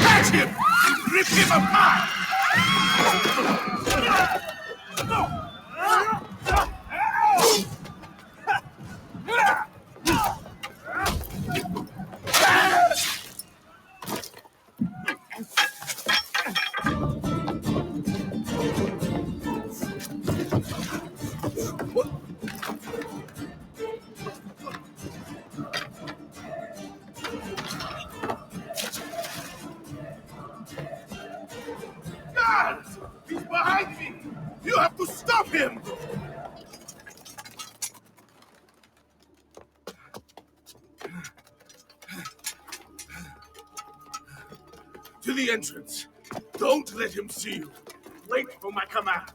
Catch him! Rip him apart! Guards! He's behind me! You have to stop him! To the entrance. Don't let him see you. Wait for my command.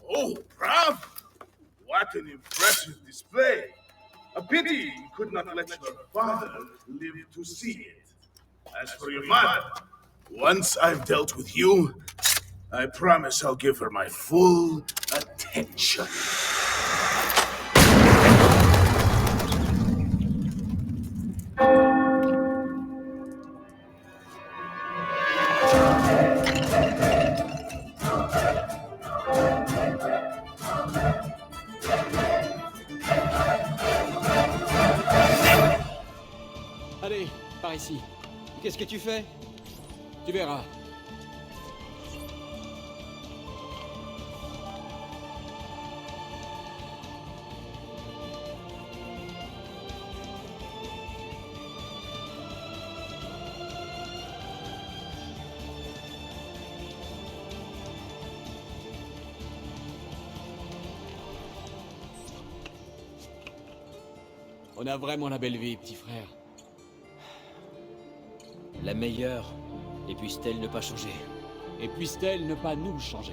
Oh, bravo! What an impressive display. A pity you could not let your father live to see it. As for your mother, once I've dealt with you, I promise I'll give her my full attention. Allez, par ici. Qu'est-ce que tu fais? Tu verras. On a vraiment la belle vie, petit frère. La meilleure. Et puisse-t-elle ne pas changer. Et puisse-t-elle ne pas nous changer.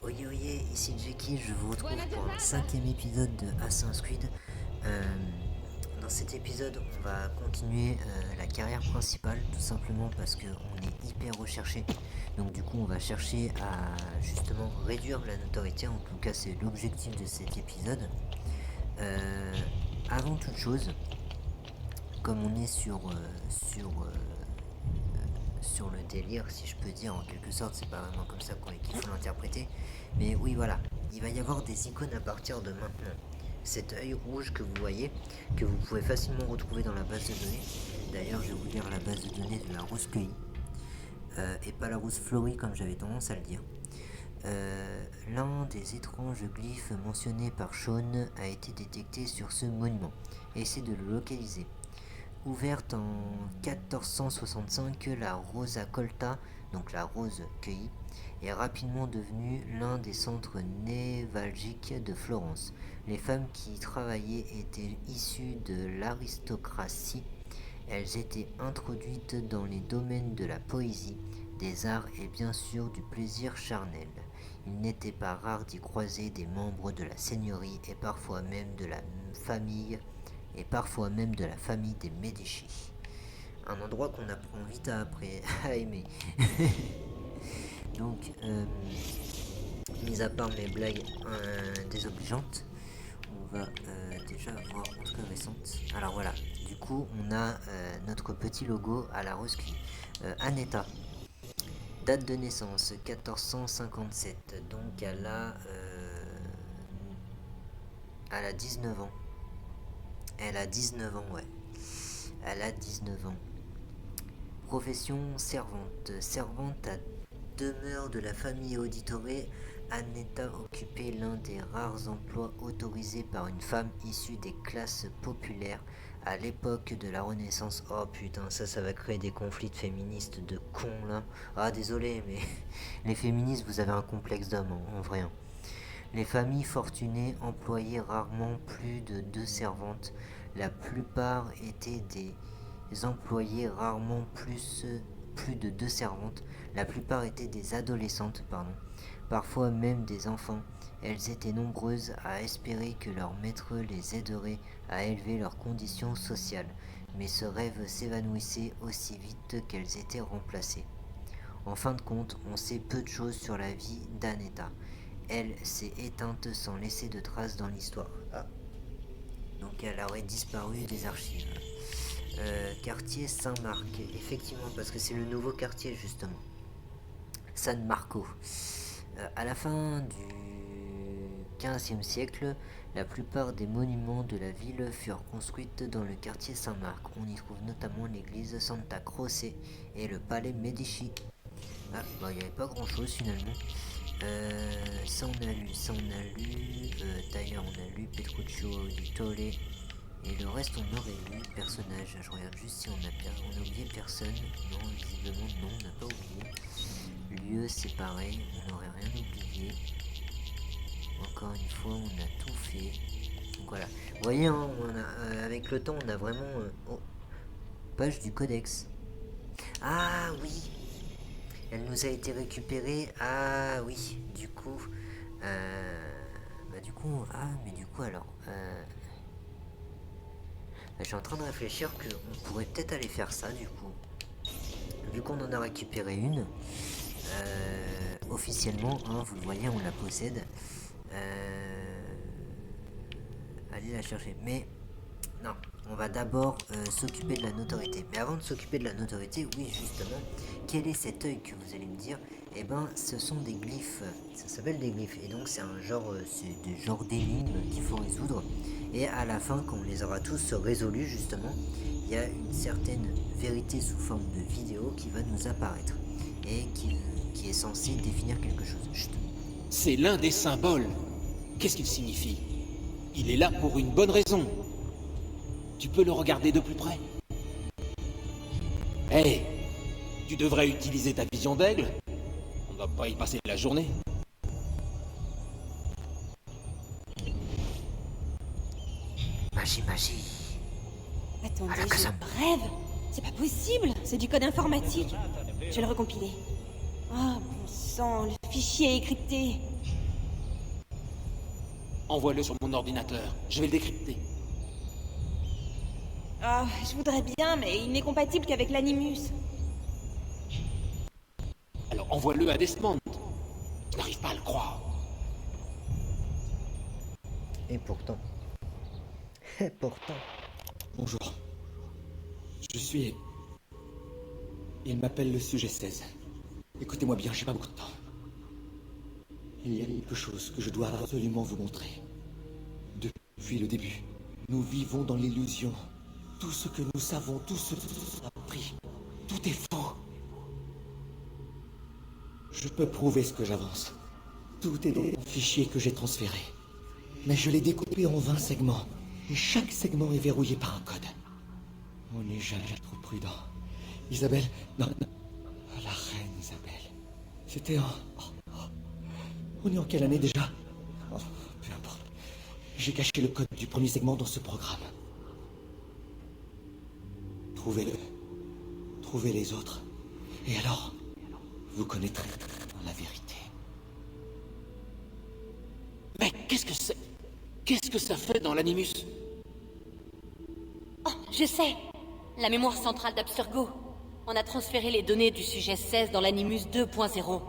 Oyez, oyez, ici Jackie, je vous retrouve pour un 5e épisode de Assassin's Creed. Dans cet épisode, on va continuer la carrière principale, tout simplement parce qu'on est hyper recherché. Donc du coup, on va chercher à justement réduire la notoriété, en tout cas c'est l'objectif de cet épisode. Avant toute chose, comme on est sur le délire, si je peux dire, en quelque sorte, c'est pas vraiment comme ça qu'il faut l'interpréter, mais oui, voilà, il va y avoir des icônes à partir de maintenant. Cet œil rouge que vous voyez, que vous pouvez facilement retrouver dans la base de données. D'ailleurs, je vais vous lire la base de données de la rose cueillie, et pas la rose fleurie comme j'avais tendance à le dire. L'un des étranges glyphes mentionnés par Sean a été détecté sur ce monument. Essayez de le localiser. Ouverte en 1465, la Rosa Colta, donc la rose cueillie, est rapidement devenue l'un des centres névralgiques de Florence. Les femmes qui y travaillaient étaient issues de l'aristocratie. Elles étaient introduites dans les domaines de la poésie, des arts et bien sûr du plaisir charnel. Il n'était pas rare d'y croiser des membres de la seigneurie et parfois même de la famille des Médicis. un endroit qu'on apprend vite à aimer. Donc, mis à part mes blagues désobligeantes, on va déjà voir autre récente. Alors voilà, du coup, on a notre petit logo à la rose cuit. Aneta, date de naissance 1457, donc elle a 19 ans. Elle a 19 ans, ouais. Elle a 19 ans. Profession servante. Servante à demeure de la famille Auditoré, Annetta occupait l'un des rares emplois autorisés par une femme issue des classes populaires à l'époque de la Renaissance. Oh putain, ça va créer des conflits de féministes de cons là. Ah désolé, mais les féministes, vous avez un complexe d'homme en vrai. Les familles fortunées employaient rarement plus de 2 servantes. La plupart étaient des employés rarement plus de 2 servantes. La plupart étaient des adolescentes, parfois même des enfants. Elles étaient nombreuses à espérer que leur maître les aiderait à élever leurs conditions sociales, mais ce rêve s'évanouissait aussi vite qu'elles étaient remplacées. En fin de compte, on sait peu de choses sur la vie d'Annetta. Elle s'est éteinte sans laisser de traces dans l'histoire. Ah. Donc elle aurait disparu des archives. Quartier Saint-Marc, effectivement, parce que c'est le nouveau quartier justement. San Marco. À la fin du XVe siècle, la plupart des monuments de la ville furent construits dans le quartier Saint-Marc. On y trouve notamment l'église Santa Croce et le palais Medici. Ah, bah il n'y avait pas grand chose finalement. Ça on a lu, d'ailleurs on a lu Petruccio Auditore, et le reste on aurait lu. Personnage, je regarde juste si on a oublié personne. Non, visiblement non, on n'a pas oublié. Lieu c'est pareil, on n'aurait rien oublié. Encore une fois on a tout fait. Donc voilà, vous voyez hein, avec le temps on a vraiment... page du codex. Ah oui, elle nous a été récupérée. Ah oui, du coup... alors... je suis en train de réfléchir qu'on pourrait peut-être aller faire ça du coup. Vu qu'on en a récupéré une, officiellement, hein, vous le voyez, on la possède. Allez la chercher. Mais non, on va d'abord s'occuper de la notoriété. Mais avant de s'occuper de la notoriété, oui justement, quel est cet œil que vous allez me dire? Eh ben, ce sont des glyphes. Ça s'appelle des glyphes. Et donc c'est un genre, c'est des genres d'énigmes qu'il faut résoudre. Et à la fin, quand on les aura tous résolus justement, il y a une certaine vérité sous forme de vidéo qui va nous apparaître et qui est censée définir quelque chose. Chut. C'est l'un des symboles. Qu'est-ce qu'il signifie? Il est là pour une bonne raison. Tu peux le regarder de plus près. Hé, tu devrais utiliser ta vision d'aigle. On va pas y passer la journée. Magie. Attendez, Ah, je rêve. C'est pas possible. C'est du code informatique. Je vais le recompiler. Ah, bon sang, le fichier est crypté. Envoie-le sur mon ordinateur. Je vais le décrypter. Ah, je voudrais bien, mais il n'est compatible qu'avec l'Animus. Alors envoie-le à Desmond. Je n'arrive pas à le croire. Et pourtant... Bonjour. Je suis... Il m'appelle le sujet 16. Écoutez-moi bien, j'ai pas beaucoup de temps. Il y a quelque chose que je dois absolument vous montrer. Depuis le début, nous vivons dans l'illusion. Tout ce que nous savons, tout ce que nous avons appris, tout est faux. Je peux prouver ce que j'avance. Tout est dans un fichier que j'ai transféré. Mais je l'ai découpé en 20 segments. Et chaque segment est verrouillé par un code. On n'est jamais trop prudent. Isabelle... Non. La reine Isabelle. C'était en... On est en quelle année déjà? Peu importe. J'ai caché le code du premier segment dans ce programme. Trouvez-le. Trouvez les autres. Et alors, vous connaîtrez la vérité. Mais qu'est-ce que c'est? Qu'est-ce que ça fait dans l'Animus? Oh, je sais. La mémoire centrale d'Abstergo. On a transféré les données du sujet 16 dans l'Animus 2.0.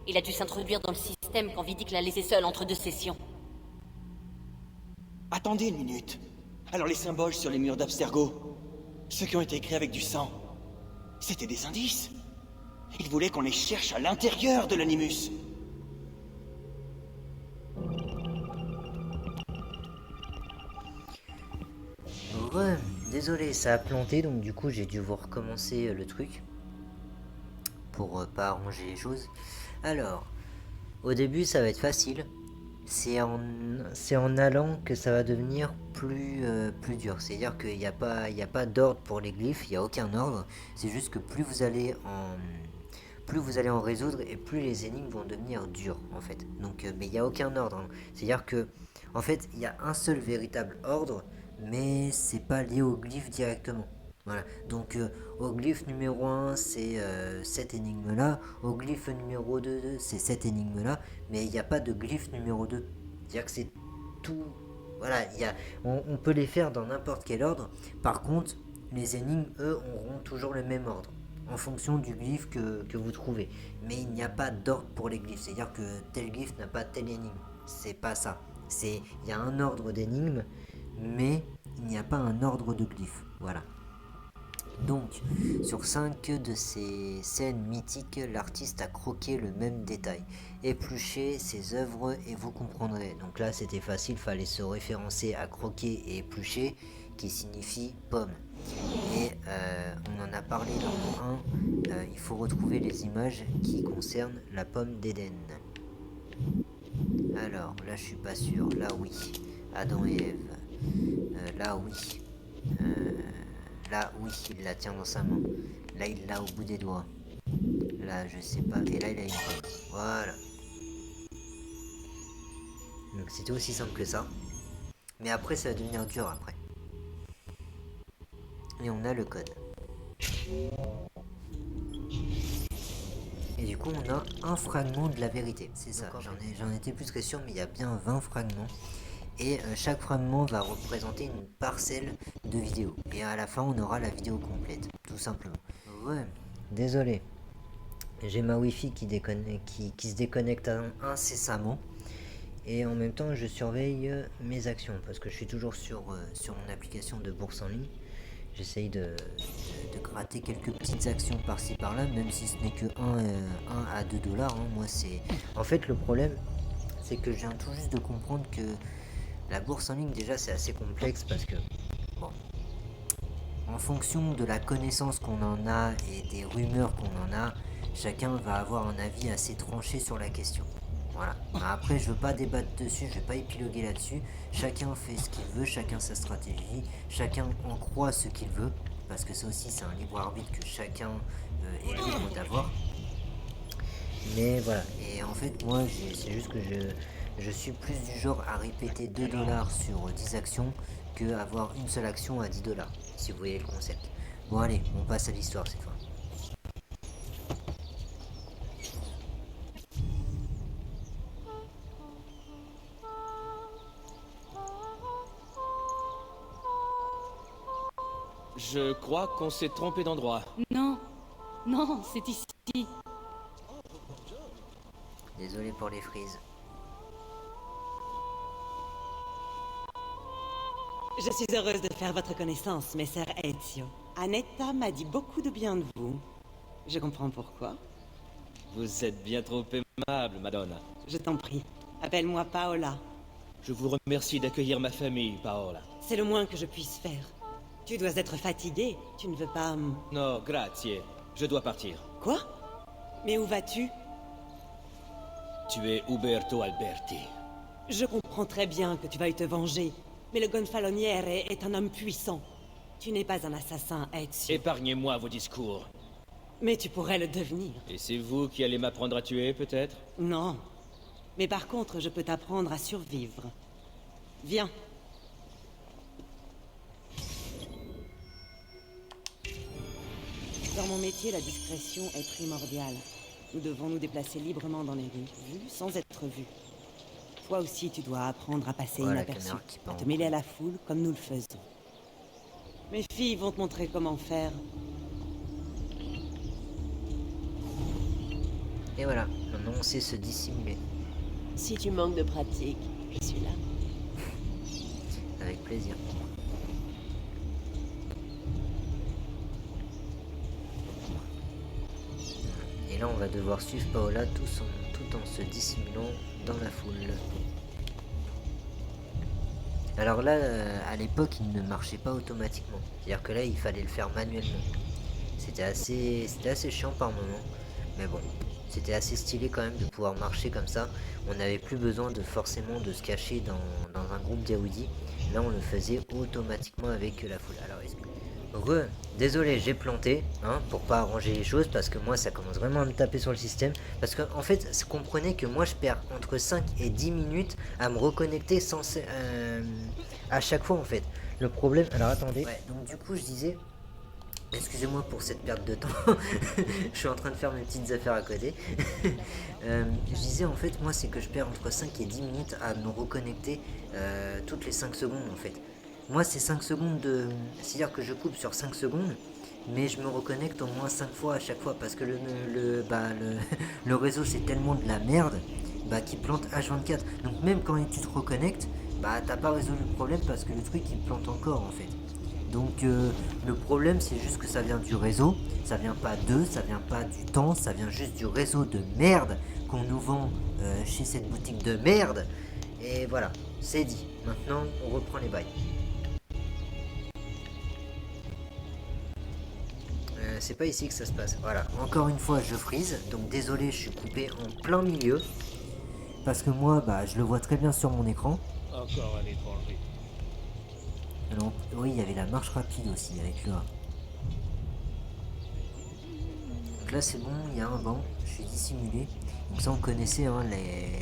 Il a dû s'introduire dans le système quand Vidic l'a laissé seul entre deux sessions. Attendez une minute. Alors les symboles sur les murs d'Abstergo, ceux qui ont été écrits avec du sang, c'était des indices. Il voulait qu'on les cherche à l'intérieur de l'Animus. Ouais, désolé, ça a planté, donc du coup j'ai dû vous recommencer le truc. Pour pas arranger les choses. Alors, au début ça va être facile. C'est en allant que ça va devenir plus dur. C'est-à-dire qu'il n'y a pas d'ordre pour les glyphes, il n'y a aucun ordre. C'est juste que plus vous allez en résoudre et plus les énigmes vont devenir dures en fait. Donc, mais il n'y a aucun ordre. Hein. C'est-à-dire que en fait il y a un seul véritable ordre, mais c'est pas lié au glyphe directement. Voilà, donc au glyphe numéro 1 c'est cette énigme là, au glyphe numéro 2 c'est cette énigme là, mais il n'y a pas de glyphe numéro 2. C'est-à-dire que c'est tout. Voilà, on peut les faire dans n'importe quel ordre. Par contre, les énigmes, eux, auront toujours le même ordre, en fonction du glyphe que vous trouvez. Mais il n'y a pas d'ordre pour les glyphes, c'est-à-dire que tel glyphe n'a pas telle énigme. C'est pas ça. Il y a un ordre d'énigmes, mais il n'y a pas un ordre de glyphes. Voilà. Donc, sur 5 de ces scènes mythiques, l'artiste a croqué le même détail. Épluchez ses œuvres et vous comprendrez. Donc là, c'était facile, fallait se référencer à croquer et éplucher, qui signifie pomme. Et on en a parlé dans le 1, il faut retrouver les images qui concernent la pomme d'Éden. Alors, là, je suis pas sûr. Là, oui. Adam et Ève. Là, oui. Là, oui, il la tient dans sa main. Là, il l'a au bout des doigts. Là, je sais pas. Et là, il a une pomme. Voilà. Donc, c'était aussi simple que ça. Mais après, ça va devenir dur après. Et on a le code. Et du coup, on a un fragment de la vérité. C'est ça. J'en étais plus que sûr, mais il y a bien 20 fragments. Et chaque fragment va représenter une parcelle de vidéo. Et à la fin, on aura la vidéo complète, tout simplement. Ouais, désolé. J'ai ma Wi-Fi qui se déconnecte incessamment. Et en même temps, je surveille mes actions, parce que je suis toujours sur mon application de bourse en ligne. J'essaye de gratter quelques petites actions par-ci par-là, même si ce n'est que 1 à 2 dollars. Hein. Moi, c'est... En fait, le problème, c'est que je viens tout juste de comprendre que la bourse en ligne, déjà, c'est assez complexe parce que, bon, en fonction de la connaissance qu'on en a et des rumeurs qu'on en a, chacun va avoir un avis assez tranché sur la question. Voilà. Après, je veux pas débattre dessus, je vais pas épiloguer là-dessus. Chacun fait ce qu'il veut, chacun sa stratégie, chacun en croit ce qu'il veut, parce que ça aussi, c'est un libre arbitre que chacun est libre d'avoir. Mais voilà. Et en fait, moi, c'est juste que je suis plus du genre à répéter 2 dollars sur 10 actions que avoir une seule action à 10 dollars, si vous voyez le concept. Bon allez, on passe à l'histoire cette fois. Je crois qu'on s'est trompé d'endroit. Non, non, c'est ici. Désolé pour les frises. Je suis heureuse de faire votre connaissance, Messer Ezio. Annetta m'a dit beaucoup de bien de vous. Je comprends pourquoi. Vous êtes bien trop aimable, Madonna. Je t'en prie. Appelle-moi Paola. Je vous remercie d'accueillir ma famille, Paola. C'est le moins que je puisse faire. Tu dois être fatigué. Tu ne veux pas... No, grazie. Je dois partir. Quoi? Mais où vas-tu? Tu es Uberto Alberti. Je comprends très bien que tu veuilles te venger. Mais le Gonfaloniere est un homme puissant. Tu n'es pas un assassin, Ezio. Épargnez-moi vos discours. Mais tu pourrais le devenir. Et c'est vous qui allez m'apprendre à tuer, peut-être? Non. Mais par contre, je peux t'apprendre à survivre. Viens. Dans mon métier, la discrétion est primordiale. Nous devons nous déplacer librement dans les rues, vus sans être vus. Toi aussi, tu dois apprendre à passer Voilà, inaperçu, caméra qui part à te en mêler à couille. la foule comme nous le faisons. Mes filles vont te montrer comment faire. Et voilà, maintenant on sait se dissimuler. Si tu manques de pratique, je suis là. Avec plaisir. Et là on va devoir suivre Paola tout en se dissimulant dans la foule. Alors là, à l'époque, il ne marchait pas automatiquement. C'est-à-dire que là, il fallait le faire manuellement. C'était assez chiant par moment. Mais bon, c'était assez stylé quand même de pouvoir marcher comme ça. On n'avait plus besoin forcément de se cacher dans un groupe d'érudits. Là, on le faisait automatiquement avec la foule. Alors, désolé, j'ai planté, hein, pour pas arranger les choses, parce que moi, ça commence vraiment à me taper sur le système. Parce que, en fait, comprenez que moi, je perds entre 5 et 10 minutes à me reconnecter à chaque fois, en fait. Le problème... Alors, attendez. Ouais, donc, du coup, je disais... Excusez-moi pour cette perte de temps. Je suis en train de faire mes petites affaires à côté. Je disais, en fait, moi, c'est que je perds entre 5 et 10 minutes à me reconnecter toutes les 5 secondes, en fait. Moi, c'est 5 secondes de... C'est-à-dire que je coupe sur 5 secondes, mais je me reconnecte au moins 5 fois à chaque fois, parce que le réseau, c'est tellement de la merde, qu'il plante H24. Donc même quand tu te reconnectes, t'as pas résolu le problème, parce que le truc, il plante encore, en fait. Donc le problème, c'est juste que ça vient du réseau, ça vient pas d'eux, ça vient pas du temps, ça vient juste du réseau de merde qu'on nous vend chez cette boutique de merde. Et voilà, c'est dit. Maintenant, on reprend les bails. C'est pas ici que ça se passe. Voilà, encore une fois je freeze, donc désolé, je suis coupé en plein milieu, parce que moi je le vois très bien sur mon écran. Encore un étranger. Alors, oui, il y avait la marche rapide aussi avec le A. Donc là c'est bon, il y a un banc, je suis dissimulé. Donc ça on connaissait, hein,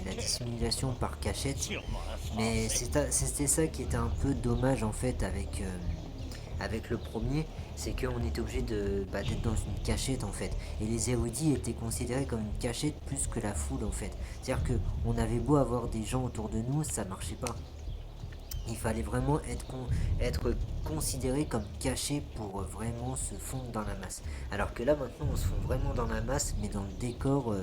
la dissimulation par cachette, mais c'était ça qui était un peu dommage en fait avec le premier, c'est qu'on était obligé d'être dans une cachette en fait, et les érudits étaient considérés comme une cachette plus que la foule en fait. C'est-à-dire que on avait beau avoir des gens autour de nous, ça marchait pas. Il fallait vraiment être considéré comme caché pour vraiment se fondre dans la masse. Alors que là maintenant on se fond vraiment dans la masse, mais dans le décor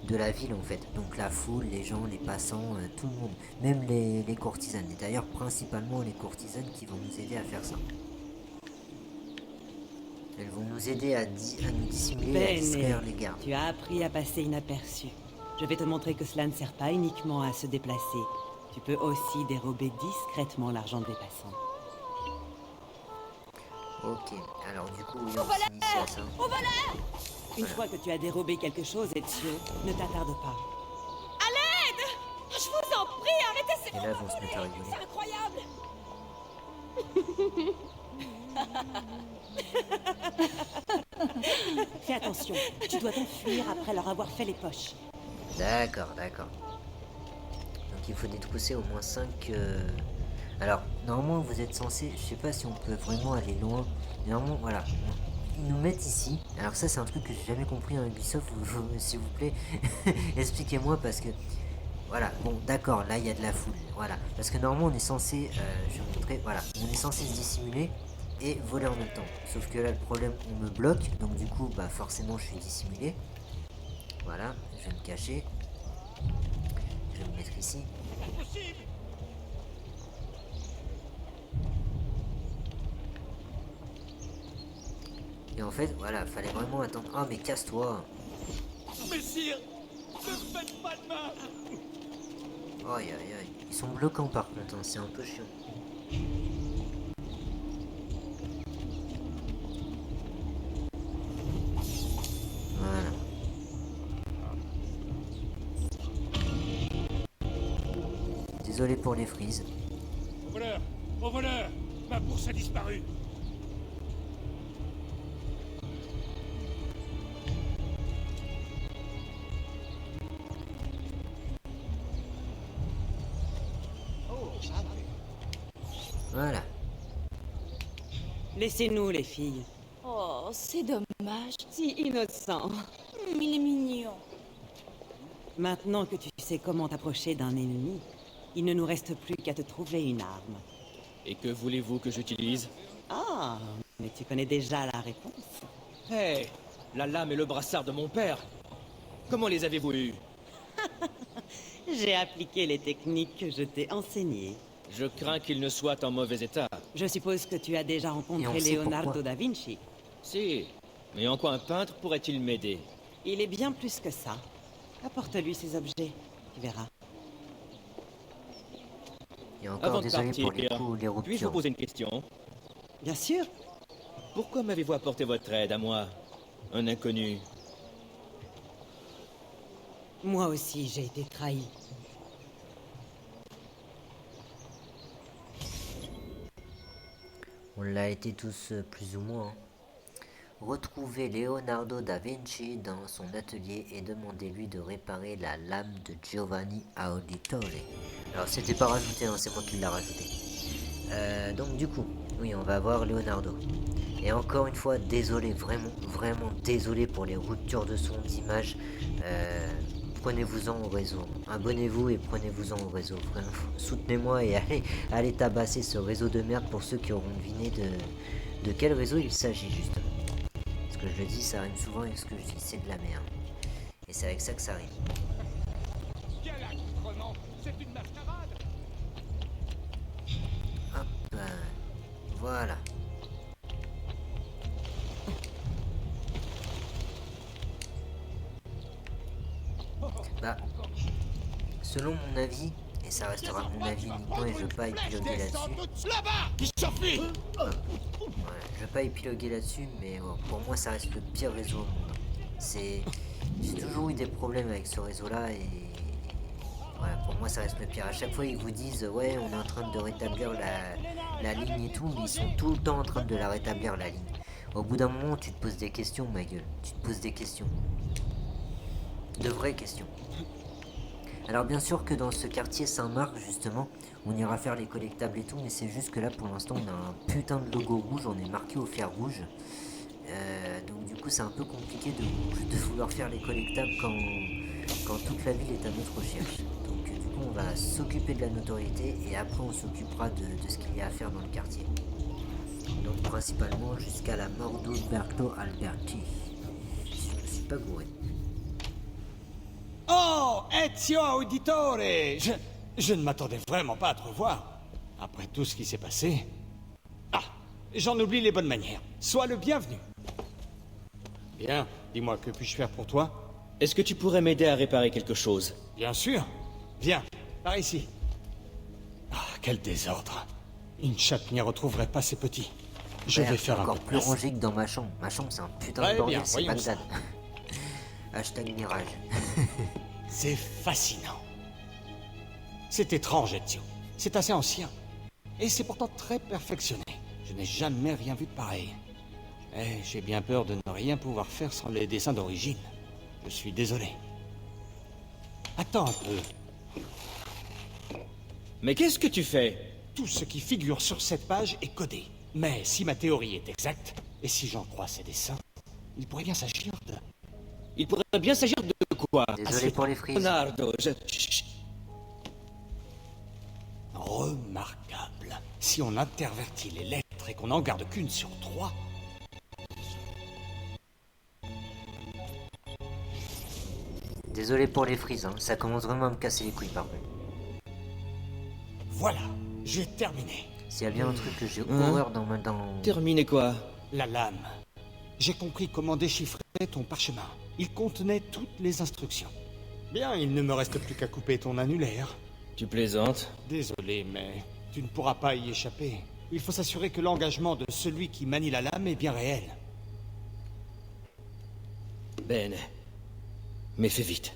de la ville en fait. Donc la foule, les gens, les passants, tout le monde, même les courtisanes. Et d'ailleurs principalement les courtisanes qui vont nous aider à faire ça. Elles vont nous aider à nous dissimuler et à distraire les gardes. Tu as appris à passer inaperçu. Je vais te montrer que cela ne sert pas uniquement à se déplacer. Tu peux aussi dérober discrètement l'argent des passants. Ok, alors du coup, oui, on s'initie à ça. Une fois que tu as dérobé quelque chose, Ezio, ne t'attarde pas. À l'aide! Je vous en prie, arrêtez ces... Et là, vont se mettre à rigoler. C'est incroyable! Fais attention, tu dois t'enfuir après leur avoir fait les poches. D'accord. Donc il faut détrousser au moins 5... Alors, normalement, vous êtes censé... Je sais pas si on peut vraiment aller loin. Mais normalement, voilà. Ils nous mettent ici. Alors ça, c'est un truc que j'ai jamais compris en Ubisoft. S'il vous plaît, expliquez-moi parce que... Voilà, bon, d'accord, là, il y a de la foule. Voilà, parce que normalement, on est censé... je vais vous montrer, voilà. On est censé se dissimuler et voler en même temps. Sauf que là, le problème, on me bloque. Donc du coup, forcément, je suis dissimulé. Voilà, je vais me cacher. Je vais me mettre ici. Et en fait, voilà, fallait vraiment attendre. Oh, mais casse-toi! Messire, ne faites pas de mal! Aïe. Ils sont bloquants par contre, hein, c'est un peu chiant. Voilà. Désolé pour les frises. Au voleur! Ma bourse a disparu! Voilà. Laissez-nous, les filles. Oh, c'est dommage. Si innocent. Il est mignon. Maintenant que tu sais comment t'approcher d'un ennemi, il ne nous reste plus qu'à te trouver une arme. Et que voulez-vous que j'utilise? Ah, mais tu connais déjà la réponse. Hé, la lame et le brassard de mon père. Comment les avez-vous eus? J'ai appliqué les techniques que je t'ai enseignées. Je crains qu'ils ne soient en mauvais état. Je suppose que tu as déjà Et on rencontré sait Leonardo pourquoi. da Vinci. Si, mais en quoi un peintre pourrait-il m'aider? Il est bien plus que ça. Apporte-lui ces objets, tu verras. Et encore Avant de désolé pour les partir, coups, les puis-je vous ruptures. poser une question? Bien sûr. Pourquoi m'avez-vous apporté votre aide à moi, un inconnu? Moi aussi, j'ai été trahi. On l'a été tous plus ou moins. Retrouvez Leonardo da Vinci dans son atelier et demandez-lui de réparer la lame de Giovanni Auditore. Alors c'était pas rajouté, hein, c'est moi qui l'ai rajouté. Donc du coup, oui, on va voir Leonardo. Et encore une fois, désolé, vraiment désolé pour les ruptures de son, d'image. Prenez-vous-en au réseau. Abonnez-vous et prenez-vous-en au réseau. Vraiment, soutenez-moi et allez tabasser ce réseau de merde pour ceux qui auront deviné de quel réseau il s'agit justement. Ce que je dis, ça rime souvent et ce que je dis, c'est de la merde. Et c'est avec ça que ça rime. Quel accoutrement! C'est une mascarade! Hop, voilà. Bah, selon mon avis, et ça restera mon avis uniquement et je veux pas épiloguer là-dessus. Là-bas! Qui s'enfuit! Voilà, je vais pas épiloguer là-dessus, mais pour moi ça reste le pire réseau au monde. J'ai toujours eu des problèmes avec ce réseau-là et voilà, pour moi ça reste le pire. À chaque fois ils vous disent ouais on est en train de rétablir la ligne et tout, mais ils sont tout le temps en train de la rétablir la ligne. Au bout d'un moment tu te poses des questions ma gueule, tu te poses des questions. De vraies questions. Alors bien sûr que dans ce quartier Saint-Marc justement, on ira faire les collectables et tout, mais c'est juste que là pour l'instant on a un putain de logo rouge, on est marqué au fer rouge. Donc du coup c'est un peu compliqué de vouloir faire les collectables quand toute la ville est à notre recherche. Donc du coup on va s'occuper de la notoriété et après on s'occupera de ce qu'il y a à faire dans le quartier. Donc principalement jusqu'à la mort d'Alberto Alberti. Si je ne suis pas gouré. Oh, Ezio Auditore! Je ne m'attendais vraiment pas à te revoir. Après tout ce qui s'est passé... Ah, j'en oublie les bonnes manières. Sois le bienvenu. Bien, dis-moi, que puis-je faire pour toi? Est-ce que tu pourrais m'aider à réparer quelque chose? Bien sûr. Viens, par ici. Ah, quel désordre. Une chatte n'y retrouverait pas ses petits. Je vais faire un peu encore de plus place. rangé que dans ma chambre. Ma chambre c'est un putain Très de bordel, bien, c'est voyons Bagdad. Hashtag Mirage. C'est fascinant. C'est étrange, Ezio. C'est assez ancien. Et c'est pourtant très perfectionné. Je n'ai jamais rien vu de pareil. Eh, j'ai bien peur de ne rien pouvoir faire sans les dessins d'origine. Je suis désolé. Attends un peu. Mais qu'est-ce que tu fais? Tout ce qui figure sur cette page est codé. Mais si ma théorie est exacte, et si j'en crois ces dessins, il pourrait bien s'agir de... Il pourrait bien s'agir de quoi? Désolé pour les frises. Leonardo, Chut. Remarquable. Si on intervertit les lettres et qu'on n'en garde qu'une sur 3... Désolé pour les frises, hein. Ça commence vraiment à me casser les couilles par contre. Voilà, j'ai terminé. S'il y a bien un truc que j'ai horreur dans Terminé quoi? La lame. J'ai compris comment déchiffrer ton parchemin. Il contenait toutes les instructions. Bien, il ne me reste plus qu'à couper ton annulaire. Tu plaisantes? Désolé, mais tu ne pourras pas y échapper. Il faut s'assurer que l'engagement de celui qui manie la lame est bien réel. Ben, mais fais vite.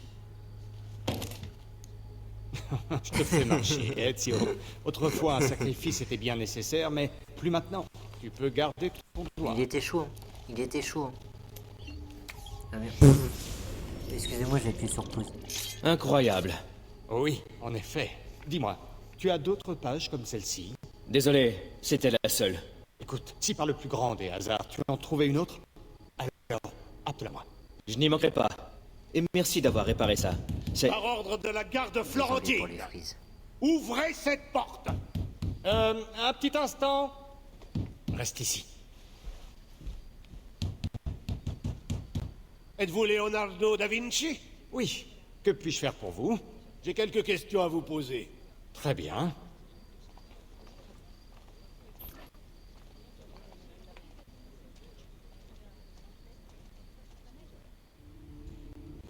Je te fais marcher, Ezio. Autrefois, un sacrifice était bien nécessaire, mais plus maintenant. Tu peux garder ton doigt. Il était chaud, hein. Il était chaud. Hein. Ah merde. Excusez-moi, j'ai appuyé sur pause. Incroyable. Oui, en effet. Dis-moi, tu as d'autres pages comme celle-ci? Désolé, c'était la seule. Écoute, si par le plus grand des hasards, tu en trouvais une autre, alors, appelle-moi. Je n'y manquerai pas. Et merci d'avoir réparé ça. C'est... Par ordre de la garde Désolé pour florentine! les frises. Ouvrez cette porte! Un petit instant. Reste ici. Êtes-vous Leonardo da Vinci? Oui. Que puis-je faire pour vous? J'ai quelques questions à vous poser. Très bien.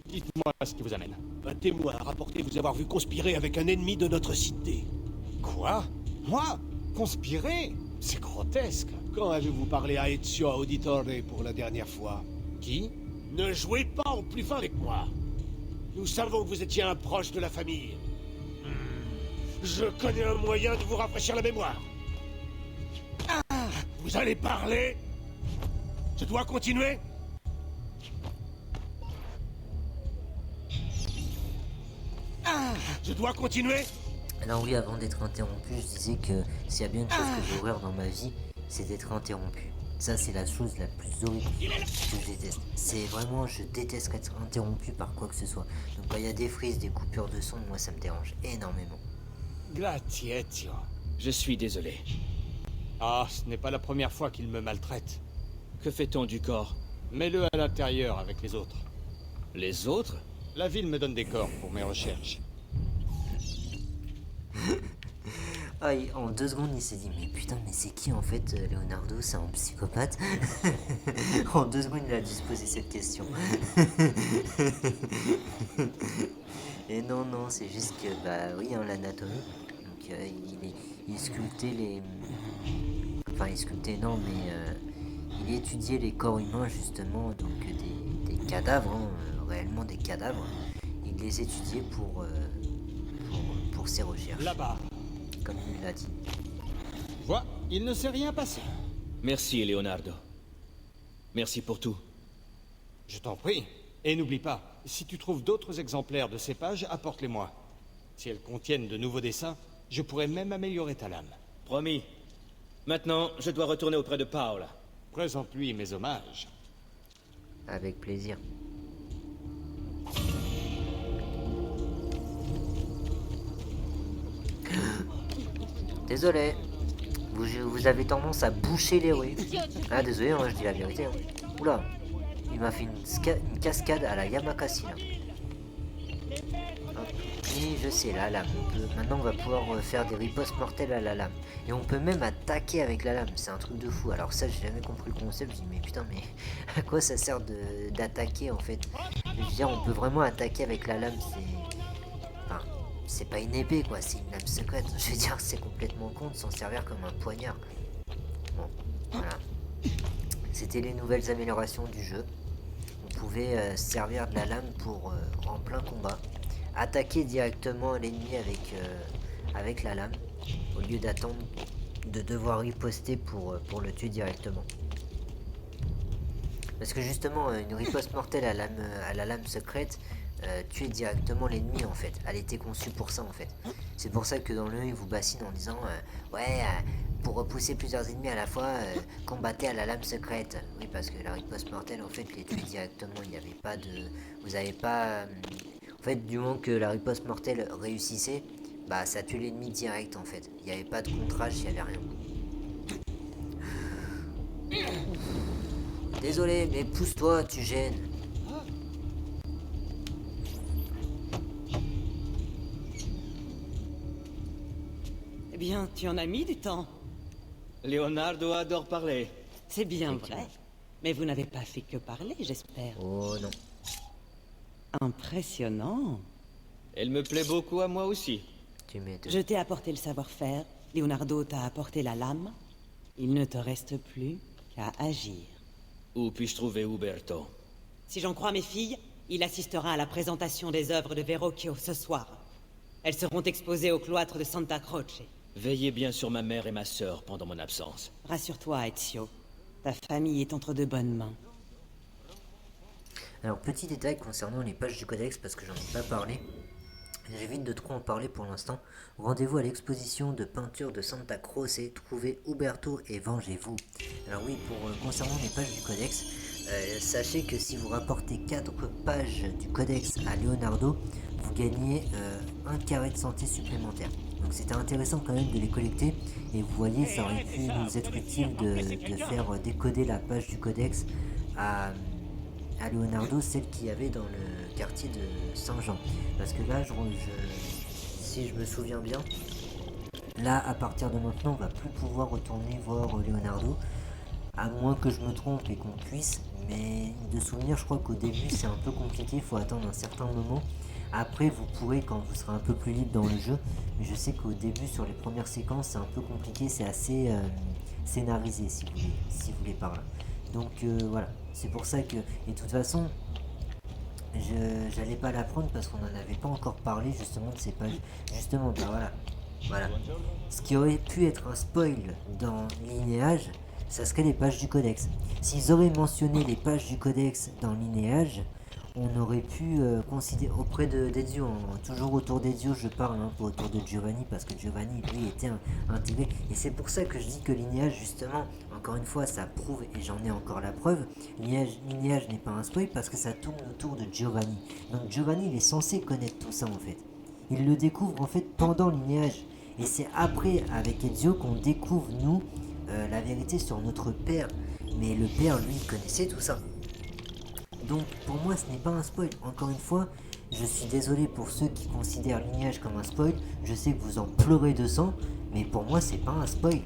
Dites-moi ce qui vous amène. Un témoin a rapporté vous avoir vu conspirer avec un ennemi de notre cité. Quoi? Moi? Conspirer? C'est grotesque. Quand avez-vous parlé à Ezio Auditore pour la dernière fois? Qui? Ne jouez pas au plus fin avec moi. Nous savons que vous étiez un proche de la famille. Je connais un moyen de vous rafraîchir la mémoire. Vous allez parler? Je dois continuer? Je dois continuer? Alors oui, avant d'être interrompu, je disais que s'il y a bien une chose que j'ai horreur dans ma vie, c'est d'être interrompu. Ça, c'est la chose la plus horrible que je déteste. C'est vraiment, je déteste être interrompu par quoi que ce soit. Donc quand il y a des frises, des coupures de son, moi ça me dérange énormément. Grazie, Ezio. Je suis désolé. Ah, ce n'est pas la première fois qu'il me maltraite. Que fait-on du corps? Mets-le à l'intérieur avec les autres. Les autres? La ville me donne des corps pour mes recherches. Ah, en 2 secondes, il s'est dit, mais putain, mais c'est qui en fait, Leonardo? C'est un psychopathe? En 2 secondes, il a dû se poser cette question. Et non, non, c'est juste que, bah oui, hein, l'anatomie. Donc, il sculptait les... Enfin, il sculptait, non, mais il étudiait les corps humains, justement, donc des cadavres, hein, réellement des cadavres. Il les étudiait pour ses recherches. Là-bas. Comme il l'a dit. Vois, il ne s'est rien passé. Merci, Leonardo. Merci pour tout. Je t'en prie. Et n'oublie pas, si tu trouves d'autres exemplaires de ces pages, apporte-les-moi. Si elles contiennent de nouveaux dessins, je pourrais même améliorer ta lame. Promis. Maintenant, je dois retourner auprès de Paola. Présente-lui mes hommages. Avec plaisir. Désolé. Vous avez tendance à boucher les rues. Ah désolé, hein, je dis la vérité. Hein. Oula. Il m'a fait une cascade à la Yamakasi là. Et je sais, la lame. Maintenant on va pouvoir faire des ripostes mortelles à la lame. Et on peut même attaquer avec la lame. C'est un truc de fou. Alors ça, j'ai jamais compris le concept. Je dis mais putain, mais à quoi ça sert d'attaquer en fait? Je veux dire, on peut vraiment attaquer avec la lame. C'est pas une épée quoi, c'est une lame secrète. Je veux dire, c'est complètement con de s'en servir comme un poignard. Bon, voilà. C'était les nouvelles améliorations du jeu. On pouvait servir de la lame pour, en plein combat, attaquer directement l'ennemi avec la lame, au lieu d'attendre de devoir riposter pour le tuer directement. Parce que justement, une riposte mortelle à la lame secrète, tuer directement l'ennemi en fait. Elle était conçue pour ça en fait. C'est pour ça que dans le jeu il vous bassine en disant pour repousser plusieurs ennemis à la fois, combattez à la lame secrète. Oui, parce que la riposte mortelle en fait les tue directement. Il n'y avait pas de... Vous avez pas... En fait, du moment que la riposte mortelle réussissait, bah ça tue l'ennemi direct en fait. Il n'y avait pas de contrage, il n'y avait rien. Désolé, mais pousse-toi, tu gênes. Eh bien, tu en as mis du temps. Leonardo adore parler. C'est bien vrai. Mais vous n'avez pas fait que parler, j'espère. Oh non. Impressionnant. Elle me plaît beaucoup à moi aussi. Tu m'étonnes. Je t'ai apporté le savoir-faire. Leonardo t'a apporté la lame. Il ne te reste plus qu'à agir. Où puis-je trouver Uberto? Si j'en crois mes filles, il assistera à la présentation des œuvres de Verrocchio ce soir. Elles seront exposées au cloître de Santa Croce. Veillez bien sur ma mère et ma sœur pendant mon absence. Rassure-toi, Ezio. Ta famille est entre de bonnes mains. Alors, petit détail concernant les pages du codex, parce que j'en ai pas parlé. J'évite de trop en parler pour l'instant. Rendez-vous à l'exposition de peinture de Santa Croce. Trouvez Uberto et vengez-vous. Alors oui, concernant les pages du codex, sachez que si vous rapportez 4 pages du codex à Leonardo, vous gagnez un carré de santé supplémentaire. Donc c'était intéressant quand même de les collecter. Et vous voyez, ça aurait pu nous être utile de faire décoder la page du codex à Leonardo, celle qu'il y avait dans le quartier de Saint-Jean. Parce que là, si je me souviens bien, là, à partir de maintenant, on va plus pouvoir retourner voir Leonardo, à moins que je me trompe et qu'on puisse. Mais de souvenir, je crois qu'au début, c'est un peu compliqué, il faut attendre un certain moment. Après, vous pourrez quand vous serez un peu plus libre dans le jeu. Mais je sais qu'au début, sur les premières séquences, c'est un peu compliqué, c'est assez scénarisé, si vous voulez par là. Donc voilà, c'est pour ça que... Et de toute façon, j'allais pas l'apprendre parce qu'on n'en avait pas encore parlé justement de ces pages. Justement, bah voilà. Ce qui aurait pu être un spoil dans Linéage, ça serait les pages du codex. S'ils auraient mentionné les pages du codex dans Linéage, on aurait pu considérer auprès d'Ezio, toujours autour d'Ezio je parle, pas autour de Giovanni, parce que Giovanni lui était intégré, et c'est pour ça que je dis que Linéage justement, encore une fois ça prouve, et j'en ai encore la preuve, Linéage n'est pas un spoil parce que ça tourne autour de Giovanni, donc Giovanni il est censé connaître tout ça en fait, il le découvre en fait pendant Linéage, et c'est après avec Ezio qu'on découvre nous la vérité sur notre père, mais le père lui connaissait tout ça. Donc pour moi ce n'est pas un spoil, encore une fois, je suis désolé pour ceux qui considèrent Linéage comme un spoil, je sais que vous en pleurez de sang, mais pour moi c'est pas un spoil,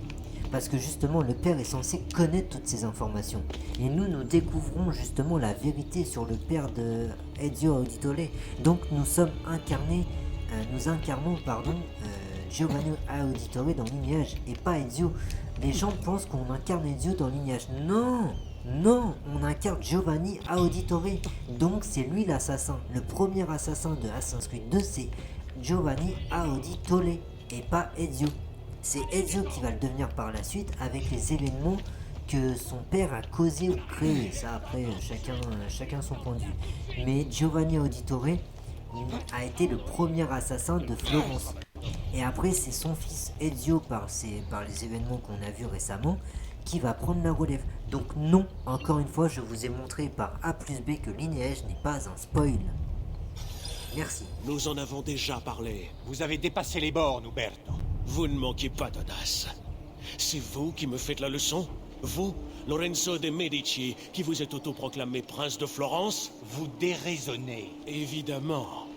parce que justement le père est censé connaître toutes ces informations, et nous découvrons justement la vérité sur le père de Ezio Auditore, donc nous incarnons Giovanni Auditore dans Linéage, et pas Ezio. Les gens pensent qu'on incarne Ezio dans Linéage, non, on incarne Giovanni Auditore, donc c'est lui l'assassin. Le premier assassin de Assassin's Creed 2, c'est Giovanni Auditore, et pas Ezio. C'est Ezio qui va le devenir par la suite avec les événements que son père a causé ou créé. Ça après, chacun son point de vue. Mais Giovanni Auditore a été le premier assassin de Florence. Et après, c'est son fils Ezio, par les événements qu'on a vus récemment, qui va prendre la relève. Donc non, encore une fois, je vous ai montré par A plus B que Linéage n'est pas un spoil. Merci. Nous en avons déjà parlé. Vous avez dépassé les bornes, Uberto. Vous ne manquez pas d'audace. C'est vous qui me faites la leçon? Vous, Lorenzo de Medici, qui vous êtes autoproclamé prince de Florence? Vous déraisonnez. Évidemment.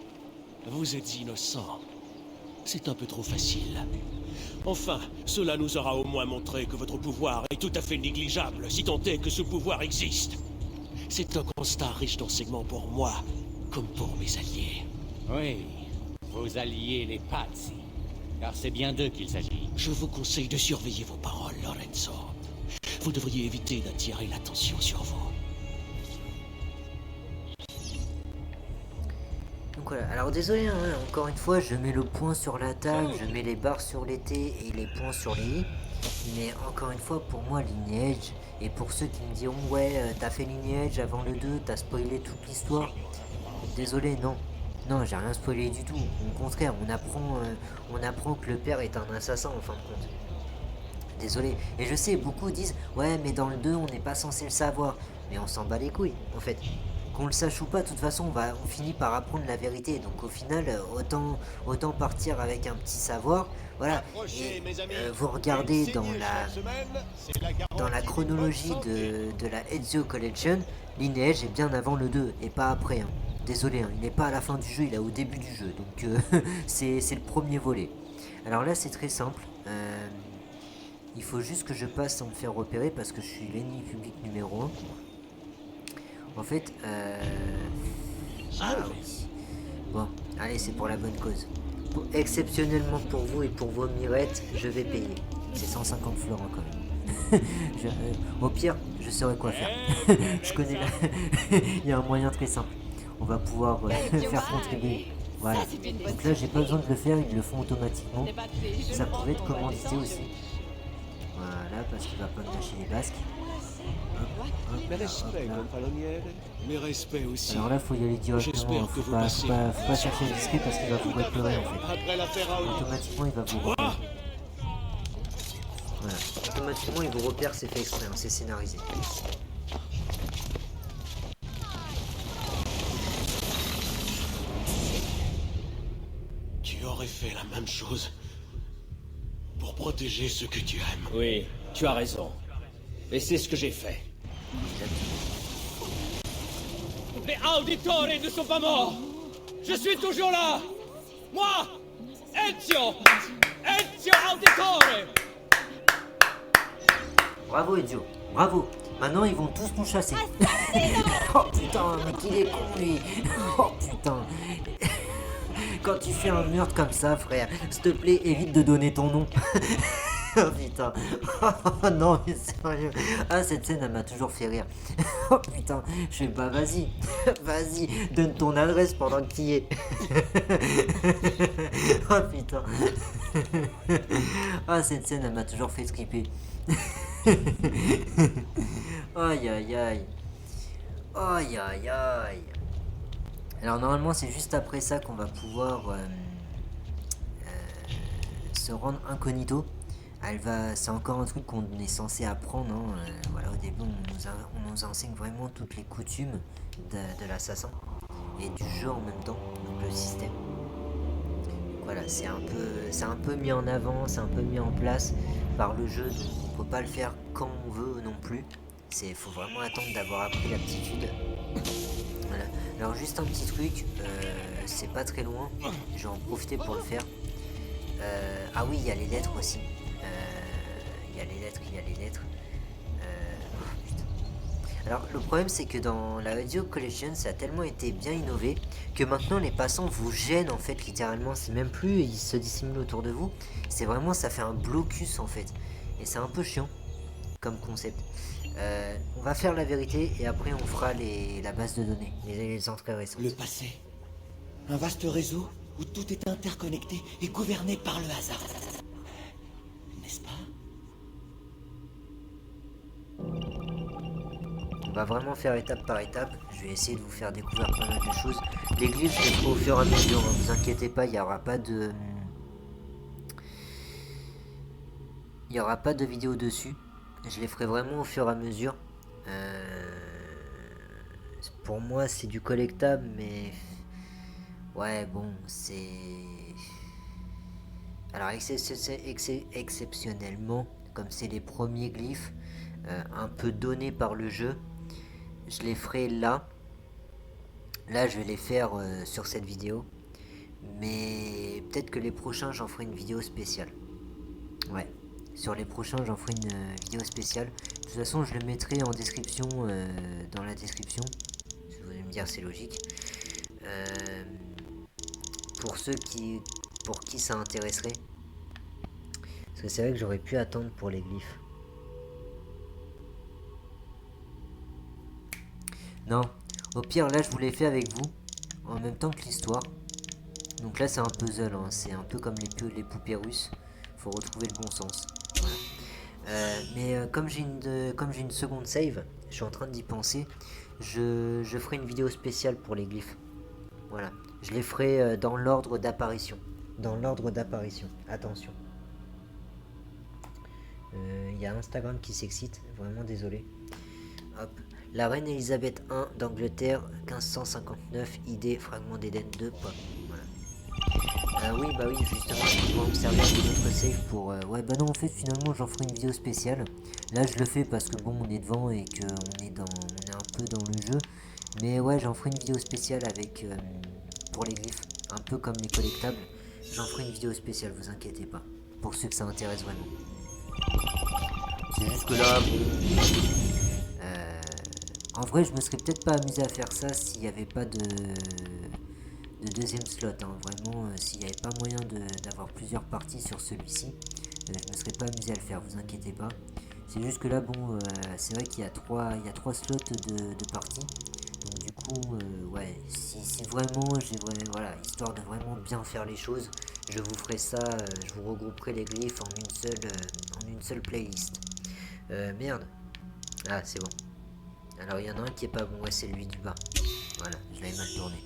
Vous êtes innocent. C'est un peu trop facile. Enfin, cela nous aura au moins montré que votre pouvoir est tout à fait négligeable, si tant est que ce pouvoir existe. C'est un constat riche d'enseignements pour moi, comme pour mes alliés. Oui, vos alliés les Pazzi, car c'est bien d'eux qu'il s'agit. Je vous conseille de surveiller vos paroles, Lorenzo. Vous devriez éviter d'attirer l'attention sur vous. Donc voilà, alors désolé, encore une fois, je mets le point sur la table, je mets les barres sur les T et les points sur les I. Mais encore une fois, pour moi, Lineage, et pour ceux qui me diront, ouais, t'as fait Lineage avant le 2, t'as spoilé toute l'histoire. Désolé, non. Non, j'ai rien spoilé du tout. Au contraire, on apprend que le père est un assassin en fin de compte. Désolé. Et je sais, beaucoup disent, ouais, mais dans le 2, on n'est pas censé le savoir. Mais on s'en bat les couilles, en fait. Qu'on le sache ou pas, de toute façon, on finit par apprendre la vérité. Donc au final, autant partir avec un petit savoir. Voilà. Et, vous regardez dans la chronologie de la Ezio Collection, Lineage est bien avant le 2 et pas après. Désolé, il n'est pas à la fin du jeu, il est au début du jeu. Donc c'est le premier volet. Alors là, c'est très simple. Il faut juste que je passe sans me faire repérer parce que je suis l'ennemi public numéro 1. En fait, ah oui. Bon, allez, c'est pour la bonne cause. Exceptionnellement pour vous et pour vos mirettes, je vais payer. C'est 150 florins quand même. Au pire, je saurai quoi faire. Je connais la... Il y a un moyen très simple. On va pouvoir faire contribuer. Voilà. Donc là, j'ai pas besoin de le faire, ils le font automatiquement. Ça pouvait être commandité aussi. Voilà, parce qu'il va pas me lâcher les basques. Mes respects aussi. Alors là, faut y aller directement. Faut pas chercher le discret parce qu'il va vous repérer en fait. Automatiquement, il va vous repérer. Voilà. Automatiquement, il vous repère, c'est fait exprès, c'est scénarisé. Tu aurais fait la même chose pour protéger ceux que tu aimes. Oui, tu as raison. Et c'est ce que j'ai fait. Les auditeurs ne sont pas morts. Je suis toujours là. Moi, Ezio Auditore. Bravo Ezio, bravo. Maintenant ils vont tous nous chasser. Oh putain, mais qu'il est con lui. Oh putain. Quand tu fais un meurtre comme ça, frère, s'il te plaît, évite de donner ton nom. Oh putain. Oh non, mais sérieux. Ah, cette scène, elle m'a toujours fait rire. Oh putain. Je fais bah vas-y. Vas-y, donne ton adresse pendant que tu y es. Oh putain. Ah, cette scène, elle m'a toujours fait triper. Aïe aïe aïe. Aïe aïe aïe. Alors normalement c'est juste après ça qu'on va pouvoir se rendre incognito. C'est encore un truc qu'on est censé apprendre. Hein. Voilà, au début on nous enseigne vraiment toutes les coutumes de l'assassin et du jeu en même temps, donc le système. Voilà, c'est un peu mis en avant, c'est un peu mis en place par le jeu, donc on peut pas le faire quand on veut non plus. Faut vraiment attendre d'avoir appris l'aptitude. Voilà. Alors juste un petit truc, c'est pas très loin, je vais en profiter pour le faire. Ah oui, il y a les lettres aussi. Il y a les lettres. Oh, putain. Alors le problème c'est que dans la Audio Collection ça a tellement été bien innové que maintenant les passants vous gênent en fait littéralement. C'est même plus ils se dissimulent autour de vous, c'est vraiment ça fait un blocus en fait. Et c'est un peu chiant comme concept. On va faire la vérité et après on fera la base de données, les entrées récentes. Le passé. Un vaste réseau où tout est interconnecté et gouverné par le hasard. N'est-ce pas? On va vraiment faire étape par étape. Je vais essayer de vous faire découvrir pas mal de choses. Les glyphes, je les ferai au fur et à mesure. Ne vous inquiétez pas, il n'y aura pas de... Il n'y aura pas de vidéo dessus. Je les ferai vraiment au fur et à mesure. Pour moi, c'est du collectable, mais... Ouais, bon, c'est... Alors, exceptionnellement, comme c'est les premiers glyphes, un peu donnés par le jeu, je les ferai là. Là, je vais les faire sur cette vidéo. Mais peut-être que les prochains, j'en ferai une vidéo spéciale. Ouais. Sur les prochains, j'en ferai une vidéo spéciale. De toute façon, je le mettrai en description, dans la description. Vous allez me dire, c'est logique. Pour ceux pour qui ça intéresserait. Parce que c'est vrai que j'aurais pu attendre pour les glyphes. Non. Au pire, là, je vous l'ai fait avec vous. En même temps que l'histoire. Donc là, c'est un puzzle. Hein. C'est un peu comme les poupées russes. Faut retrouver le bon sens. Voilà. Comme j'ai une seconde save, je suis en train d'y penser, je ferai une vidéo spéciale pour les glyphes. Voilà, je les ferai dans l'ordre d'apparition. Attention. Il y a Instagram qui s'excite, vraiment désolé. Hop. La reine Elisabeth I d'Angleterre, 1559, idée, fragment d'Éden 2, pop. Voilà. Oui, justement, je vais me servir de notre save pour... Ouais, bah non, en fait, finalement, j'en ferai une vidéo spéciale. Là, je le fais parce que, bon, on est devant et qu'on est un peu dans le jeu. Mais ouais, j'en ferai une vidéo spéciale avec... pour les glyphes, un peu comme les collectables. J'en ferai une vidéo spéciale, vous inquiétez pas. Pour ceux que ça intéresse vraiment. C'est juste que là, bon... En vrai, je me serais peut-être pas amusé à faire ça s'il n'y avait pas de deuxième slot. Hein. Vraiment, s'il n'y avait pas moyen d'avoir plusieurs parties sur celui-ci, je me serais pas amusé à le faire, vous inquiétez pas. C'est juste que là, bon, c'est vrai qu'il y a trois slots de parties. Donc du coup, ouais, si vraiment, voilà, histoire de vraiment bien faire les choses, je vous ferai ça, je vous regrouperai les glyphes en une seule playlist. Merde. Ah, c'est bon. Alors il y en a un qui est pas bon, ouais, c'est lui du bas. Voilà, je l'avais mal tourné.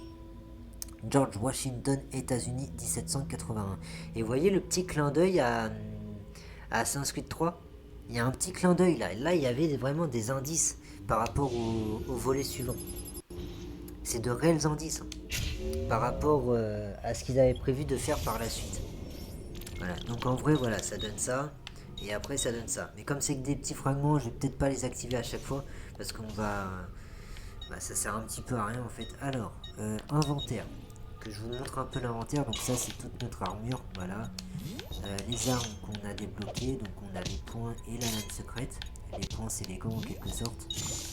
George Washington, États-Unis, 1781. Et vous voyez le petit clin d'œil à Assassin's Creed 3 ? Il y a un petit clin d'œil là. Là, il y avait vraiment des indices par rapport au volet suivant. C'est de réels indices hein, par rapport à ce qu'ils avaient prévu de faire par la suite. Voilà, donc en vrai, voilà, ça donne ça. Et après, ça donne ça. Mais comme c'est que des petits fragments, je vais peut-être pas les activer à chaque fois. Parce qu'on va... Bah, ça sert un petit peu à rien en fait. Alors, inventaire. Que je vous montre un peu l'inventaire. Donc ça, c'est toute notre armure. Voilà. Les armes qu'on a débloquées. Donc on a les points et la lame secrète. Les points, c'est les gants en quelque sorte.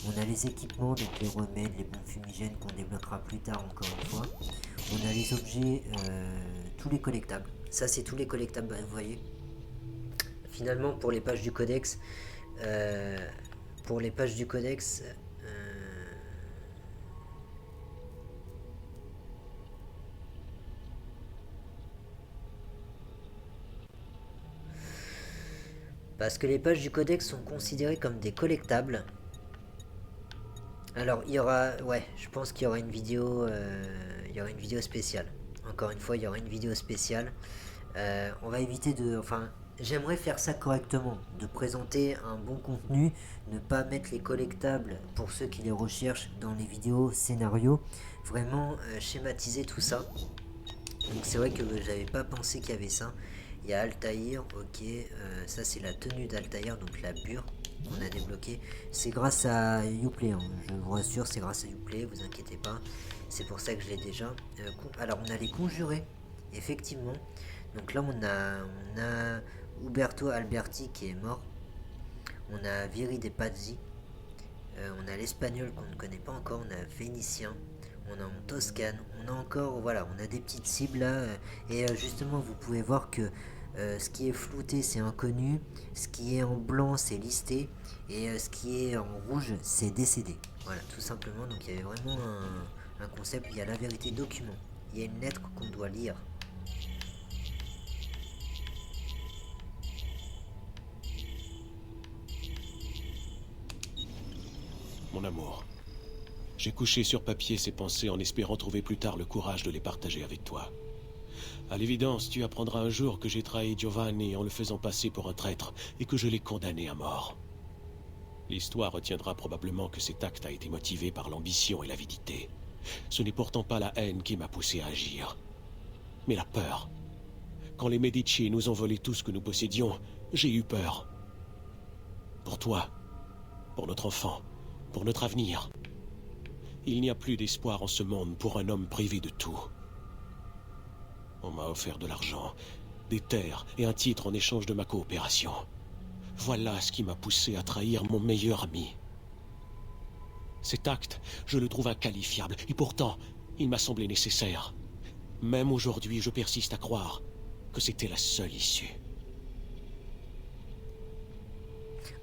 On a les équipements, donc les remèdes, les bombes fumigènes qu'on débloquera plus tard encore une fois. On a les objets, tous les collectables. Ça, c'est tous les collectables, bah, vous voyez. Finalement, pour les pages du codex, parce que les pages du codex sont considérées comme des collectables. Alors, il y aura... Ouais, je pense qu'il y aura une vidéo... il y aura une vidéo spéciale. Encore une fois, il y aura une vidéo spéciale. On va éviter de... Enfin, j'aimerais faire ça correctement. De présenter un bon contenu. Ne pas mettre les collectables, pour ceux qui les recherchent, dans les vidéos scénarios. Vraiment schématiser tout ça. Donc c'est vrai que j'avais pas pensé qu'il y avait ça. Il y a Altaïr, ok, ça c'est la tenue d'Altaïr, donc la bure qu'on a débloquée. C'est grâce à Youplay, hein. Je vous rassure, c'est grâce à Youplay, vous inquiétez pas. C'est pour ça que je l'ai déjà. Alors on a les conjurés, effectivement. Donc là on a Uberto Alberti qui est mort. On a Viri de Pazzi. On a l'espagnol qu'on ne connaît pas encore, on a Vénitien. On a en Toscane, on a encore, voilà, on a des petites cibles là, et justement vous pouvez voir que ce qui est flouté c'est inconnu, ce qui est en blanc c'est listé, et ce qui est en rouge c'est décédé. Voilà, tout simplement, donc il y avait vraiment un concept, il y a la vérité document, il y a une lettre qu'on doit lire. Mon amour. J'ai couché sur papier ces pensées en espérant trouver plus tard le courage de les partager avec toi. À l'évidence, tu apprendras un jour que j'ai trahi Giovanni en le faisant passer pour un traître et que je l'ai condamné à mort. L'histoire retiendra probablement que cet acte a été motivé par l'ambition et l'avidité. Ce n'est pourtant pas la haine qui m'a poussé à agir, mais la peur. Quand les Medici nous ont volé tout ce que nous possédions, j'ai eu peur. Pour toi, pour notre enfant, pour notre avenir. Il n'y a plus d'espoir en ce monde pour un homme privé de tout. On m'a offert de l'argent, des terres et un titre en échange de ma coopération. Voilà ce qui m'a poussé à trahir mon meilleur ami. Cet acte, je le trouve inqualifiable, et pourtant, il m'a semblé nécessaire. Même aujourd'hui, je persiste à croire que c'était la seule issue.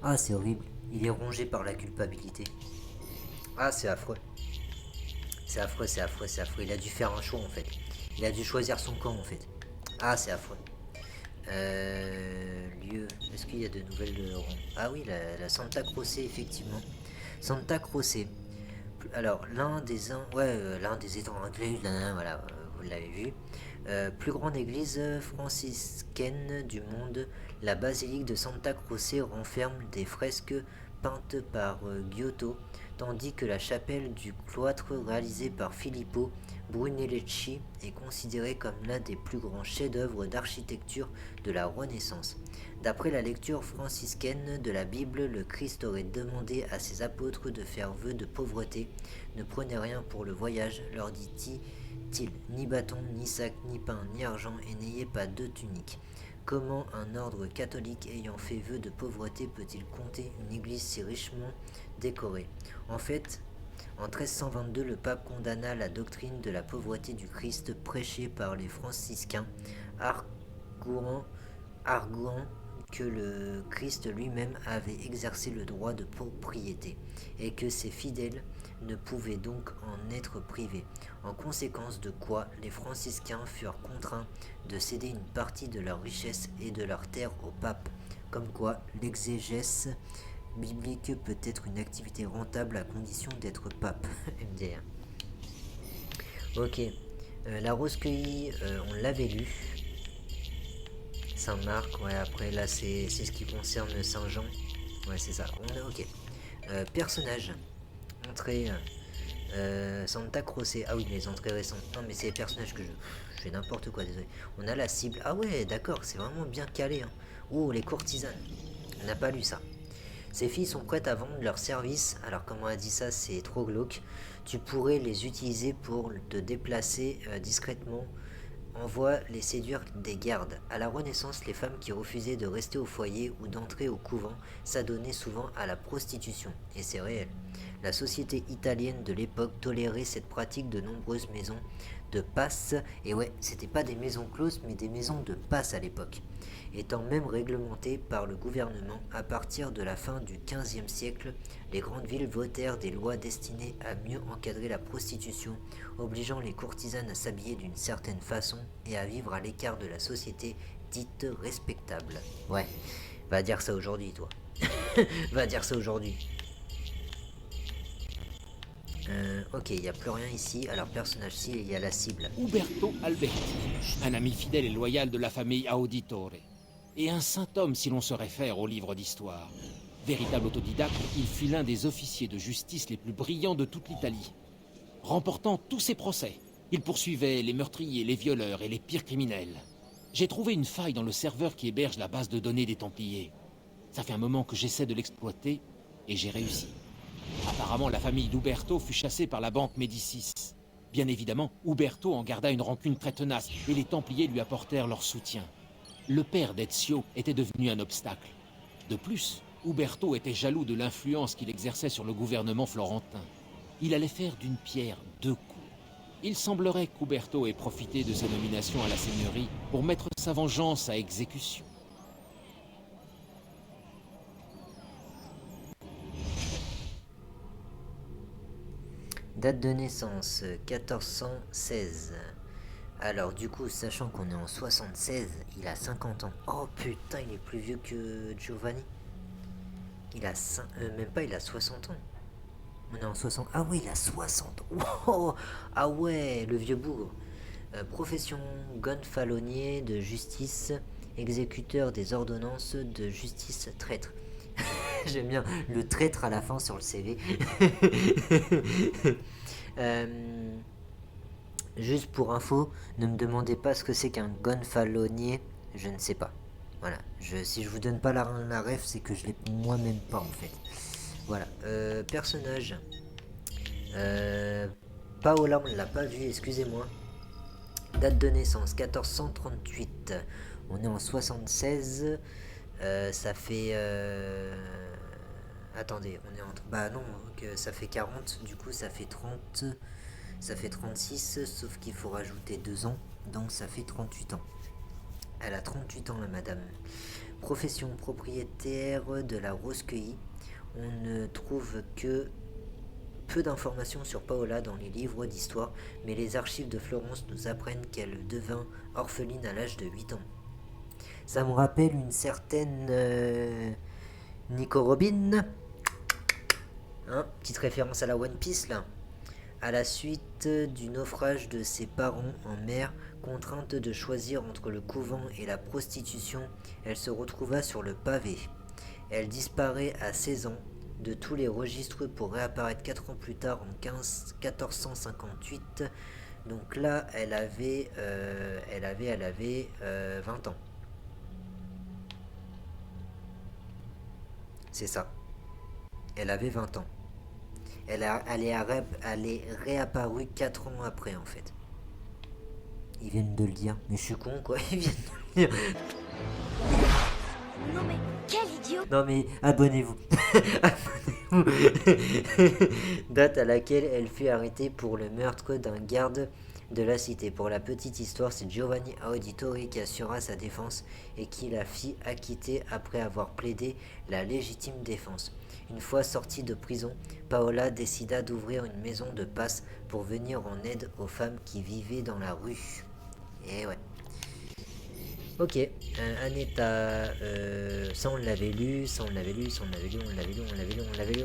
Ah, c'est horrible. Il est rongé par la culpabilité. Ah, c'est affreux. C'est affreux, c'est affreux, c'est affreux. Il a dû faire un choix, en fait. Il a dû choisir son camp, en fait. Ah, c'est affreux. Lieu. Est-ce qu'il y a de nouvelles Ah oui, la Santa Croce, effectivement. Santa Croce. Alors, l'un des étangs anglais, voilà, vous l'avez vu. Plus grande église franciscaine du monde, la basilique de Santa Croce renferme des fresques peintes par Giotto, tandis que la chapelle du cloître réalisée par Filippo Brunelleschi est considérée comme l'un des plus grands chefs-d'œuvre d'architecture de la Renaissance. D'après la lecture franciscaine de la Bible, le Christ aurait demandé à ses apôtres de faire vœu de pauvreté. Ne prenez rien pour le voyage, leur dit-il, ni bâton, ni sac, ni pain, ni argent, et n'ayez pas de tunique. Comment un ordre catholique ayant fait vœu de pauvreté peut-il compter une église si richement décorée? En fait, en 1322, le pape condamna la doctrine de la pauvreté du Christ prêchée par les franciscains, arguant que le Christ lui-même avait exercé le droit de propriété et que ses fidèles ne pouvaient donc en être privés, en conséquence de quoi les franciscains furent contraints de céder une partie de leurs richesses et de leurs terres au pape, comme quoi l'exégèse biblique peut être une activité rentable à condition d'être pape. MDR. Ok, la rose cueillie, on l'avait lu. Saint-Marc, ouais, après là c'est ce qui concerne Saint-Jean. Ouais, c'est ça, ok. Personnage. Entrée Santa Croce. Ah oui, les entrées récentes. Non, mais c'est les personnages que je fais n'importe quoi, désolé. On a la cible. Ah ouais, d'accord, c'est vraiment bien calé. Hein. Oh, les courtisanes. On n'a pas lu ça. Ces filles sont prêtes à vendre leurs services. Alors, comme on a dit ça, c'est trop glauque. Tu pourrais les utiliser pour te déplacer discrètement. Envoie les séduire des gardes. À la Renaissance, les femmes qui refusaient de rester au foyer ou d'entrer au couvent s'adonnaient souvent à la prostitution. Et c'est réel. La société italienne de l'époque tolérait cette pratique de nombreuses maisons de passe. Et ouais, c'était pas des maisons closes, mais des maisons de passe à l'époque. Étant même réglementées par le gouvernement, à partir de la fin du XVe siècle, les grandes villes votèrent des lois destinées à mieux encadrer la prostitution, obligeant les courtisanes à s'habiller d'une certaine façon et à vivre à l'écart de la société dite respectable. Ouais, va dire ça aujourd'hui, toi. Va dire ça aujourd'hui. Ok, il n'y a plus rien ici. Alors, personnage, si, il y a la cible. Uberto Alberti, un ami fidèle et loyal de la famille Auditore, et un saint homme si l'on se réfère au livre d'histoire. Véritable autodidacte, il fut l'un des officiers de justice les plus brillants de toute l'Italie. Remportant tous ses procès, il poursuivait les meurtriers, les violeurs et les pires criminels. J'ai trouvé une faille dans le serveur qui héberge la base de données des Templiers. Ça fait un moment que j'essaie de l'exploiter, et j'ai réussi. Apparemment, la famille d'Uberto fut chassée par la banque Médicis. Bien évidemment, Uberto en garda une rancune très tenace, et les Templiers lui apportèrent leur soutien. Le père d'Ezio était devenu un obstacle. De plus, Uberto était jaloux de l'influence qu'il exerçait sur le gouvernement florentin. Il allait faire d'une pierre deux coups. Il semblerait qu'Uberto ait profité de sa nomination à la seigneurie pour mettre sa vengeance à exécution. Date de naissance, 1416. Alors du coup, sachant qu'on est en 76, il a 50 ans. Oh putain, il est plus vieux que Giovanni. Il a même pas, il a 60 ans. On est en 60. Ah oui, il a 60. Wow. Ah ouais, le vieux bougre. Profession, gonfalonier de justice, exécuteur des ordonnances de justice, traître. J'aime bien le traître à la fin sur le CV. Juste pour info, ne me demandez pas ce que c'est qu'un gonfalonier, je ne sais pas. Voilà, si je vous donne pas la ref, c'est que je l'ai moi-même pas en fait. Voilà, personnage. Paola, on ne l'a pas vu, excusez-moi. Date de naissance, 1438. On est en 76. Ça fait... Attendez, on est entre... Bah non, ça fait 40, du coup ça fait 30... Ça fait 36, sauf qu'il faut rajouter 2 ans, donc ça fait 38 ans. Elle a 38 ans, la madame. Profession, propriétaire de la Rose-Cueillie. On ne trouve que peu d'informations sur Paola dans les livres d'histoire, mais les archives de Florence nous apprennent qu'elle devint orpheline à l'âge de 8 ans. Ça me rappelle une certaine Nico Robin. Hein, petite référence à la One Piece là. À la suite du naufrage de ses parents en mer, contrainte de choisir entre le couvent et la prostitution, elle se retrouva sur le pavé. Elle disparaît à 16 ans de tous les registres pour réapparaître 4 ans plus tard en 1458. Donc là, elle avait 20 ans. C'est ça. Elle avait 20 ans. Elle est réapparue 4 ans après, en fait. Ils viennent de le dire. Mais je suis con, quoi. Ils viennent de le dire. Non, mais quel idiot! Non, mais abonnez-vous. Abonnez-vous. Date à laquelle elle fut arrêtée pour le meurtre d'un garde de la cité. Pour la petite histoire, c'est Giovanni Auditore qui assura sa défense et qui la fit acquitter après avoir plaidé la légitime défense. Une fois sortie de prison, Paola décida d'ouvrir une maison de passe pour venir en aide aux femmes qui vivaient dans la rue. Et ouais. Ok, Aneta, ça on l'avait lu, ça on l'avait lu, ça on l'avait lu, on l'avait lu, on l'avait lu, on l'avait lu,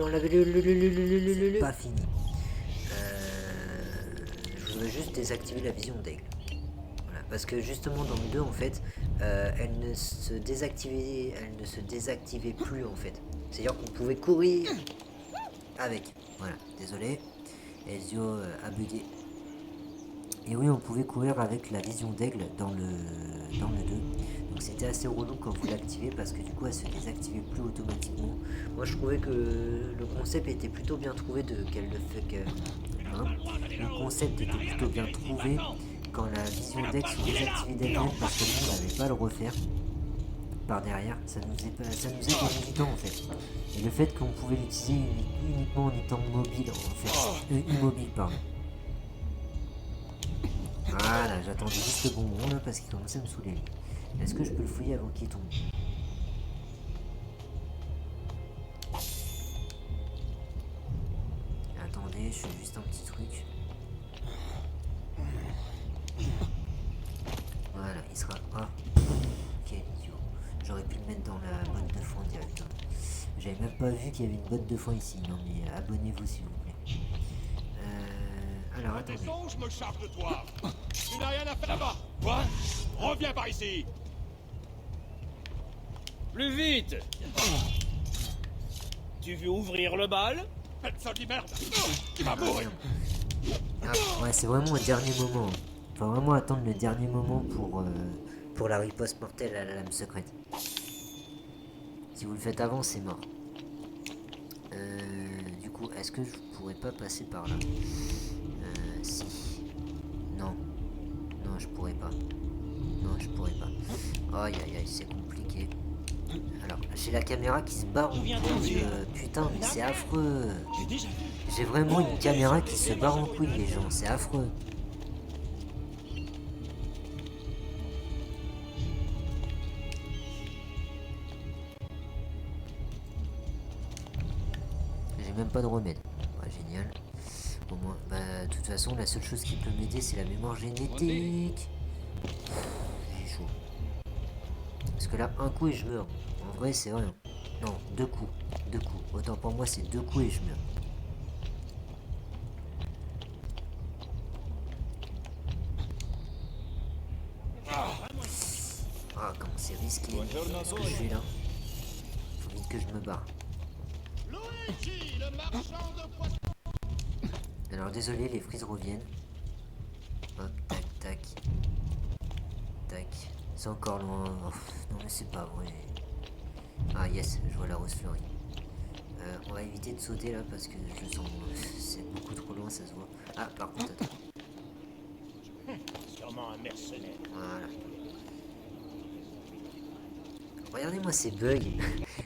on l'avait lu, on l'avait lu, pas fini. Je voudrais juste désactiver la vision d'aigle. Voilà, parce que justement dans le 2 en fait, elle ne se désactivait plus en fait. C'est-à-dire qu'on pouvait courir avec. Voilà, désolé. Ezio a bugué. Et oui, on pouvait courir avec la vision d'aigle dans le 2. Donc c'était assez relou quand vous l'activez parce que du coup elle se désactivait plus automatiquement. Moi je trouvais que le concept était plutôt bien trouvé de quel le fait que... Le concept était plutôt bien trouvé quand la vision d'aigle se désactivait d'elle-même parce que nous on n'avait pas à le refaire par derrière. Ça nous est gagné du temps en fait. Et le fait qu'on pouvait l'utiliser uniquement en étant mobile en fait. Immobile pardon. Voilà, j'attendais juste le bon moment là parce qu'il commençait à me saouler. Est-ce que je peux le fouiller avant qu'il tombe? Attendez, je fais juste un petit truc. Voilà, il sera... Ah, quel idiot. J'aurais pu le mettre dans la boîte de foin direct. J'avais même pas vu qu'il y avait une boîte de foin ici. Non mais abonnez-vous s'il vous plaît. Alors attendez. Je me charge de toi. Tu n'as rien à faire là-bas. Quoi? Reviens par ici. Plus vite. Tu veux ouvrir le bal? Faites ça de merde. Tu vas mourir. Ah, ouais, c'est vraiment au dernier moment. Faut vraiment attendre le dernier moment pour la riposte mortelle à la lame secrète. Si vous le faites avant, c'est mort. Du coup, est-ce que je pourrais pas passer par là? Si. Non. Non, je pourrais pas. Non, je pourrais pas. Aïe aïe aïe, c'est compliqué. Alors, j'ai la caméra qui se barre en couille. Putain, mais c'est affreux. J'ai vraiment une caméra qui se barre en couille, les gens. C'est affreux. J'ai même pas de remède. Ouais, génial. Au moins, bah, de toute façon, la seule chose qui peut m'aider, c'est la mémoire génétique. J'ai chaud. Parce que là, un coup et je meurs. En vrai, c'est vrai. Non, 2 coups. 2 coups. Autant pour moi, c'est 2 coups et je meurs. Ah, comment c'est risqué. Ce que je fais là. Faut vite que je me barre. Alors désolé, les frises reviennent. Hop, tac, tac. Tac. C'est encore loin. Oh, non mais c'est pas vrai. Ah yes, je vois la rose fleurie. On va éviter de sauter là parce que je sens c'est beaucoup trop loin, ça se voit. Ah par contre attends. Sûrement un mercenaire. Voilà. Regardez-moi ces bugs.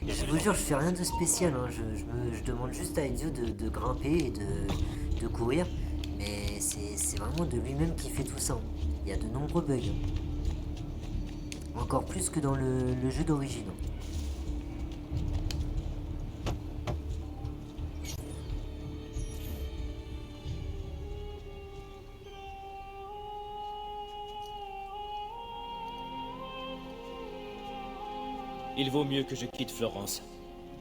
Je vous jure, je fais rien de spécial. Hein. Je demande juste à Ezio de grimper et de courir. Mais c'est vraiment de lui-même qui fait tout ça. Il y a de nombreux bugs. Encore plus que dans le jeu d'origine. Il vaut mieux que je quitte Florence.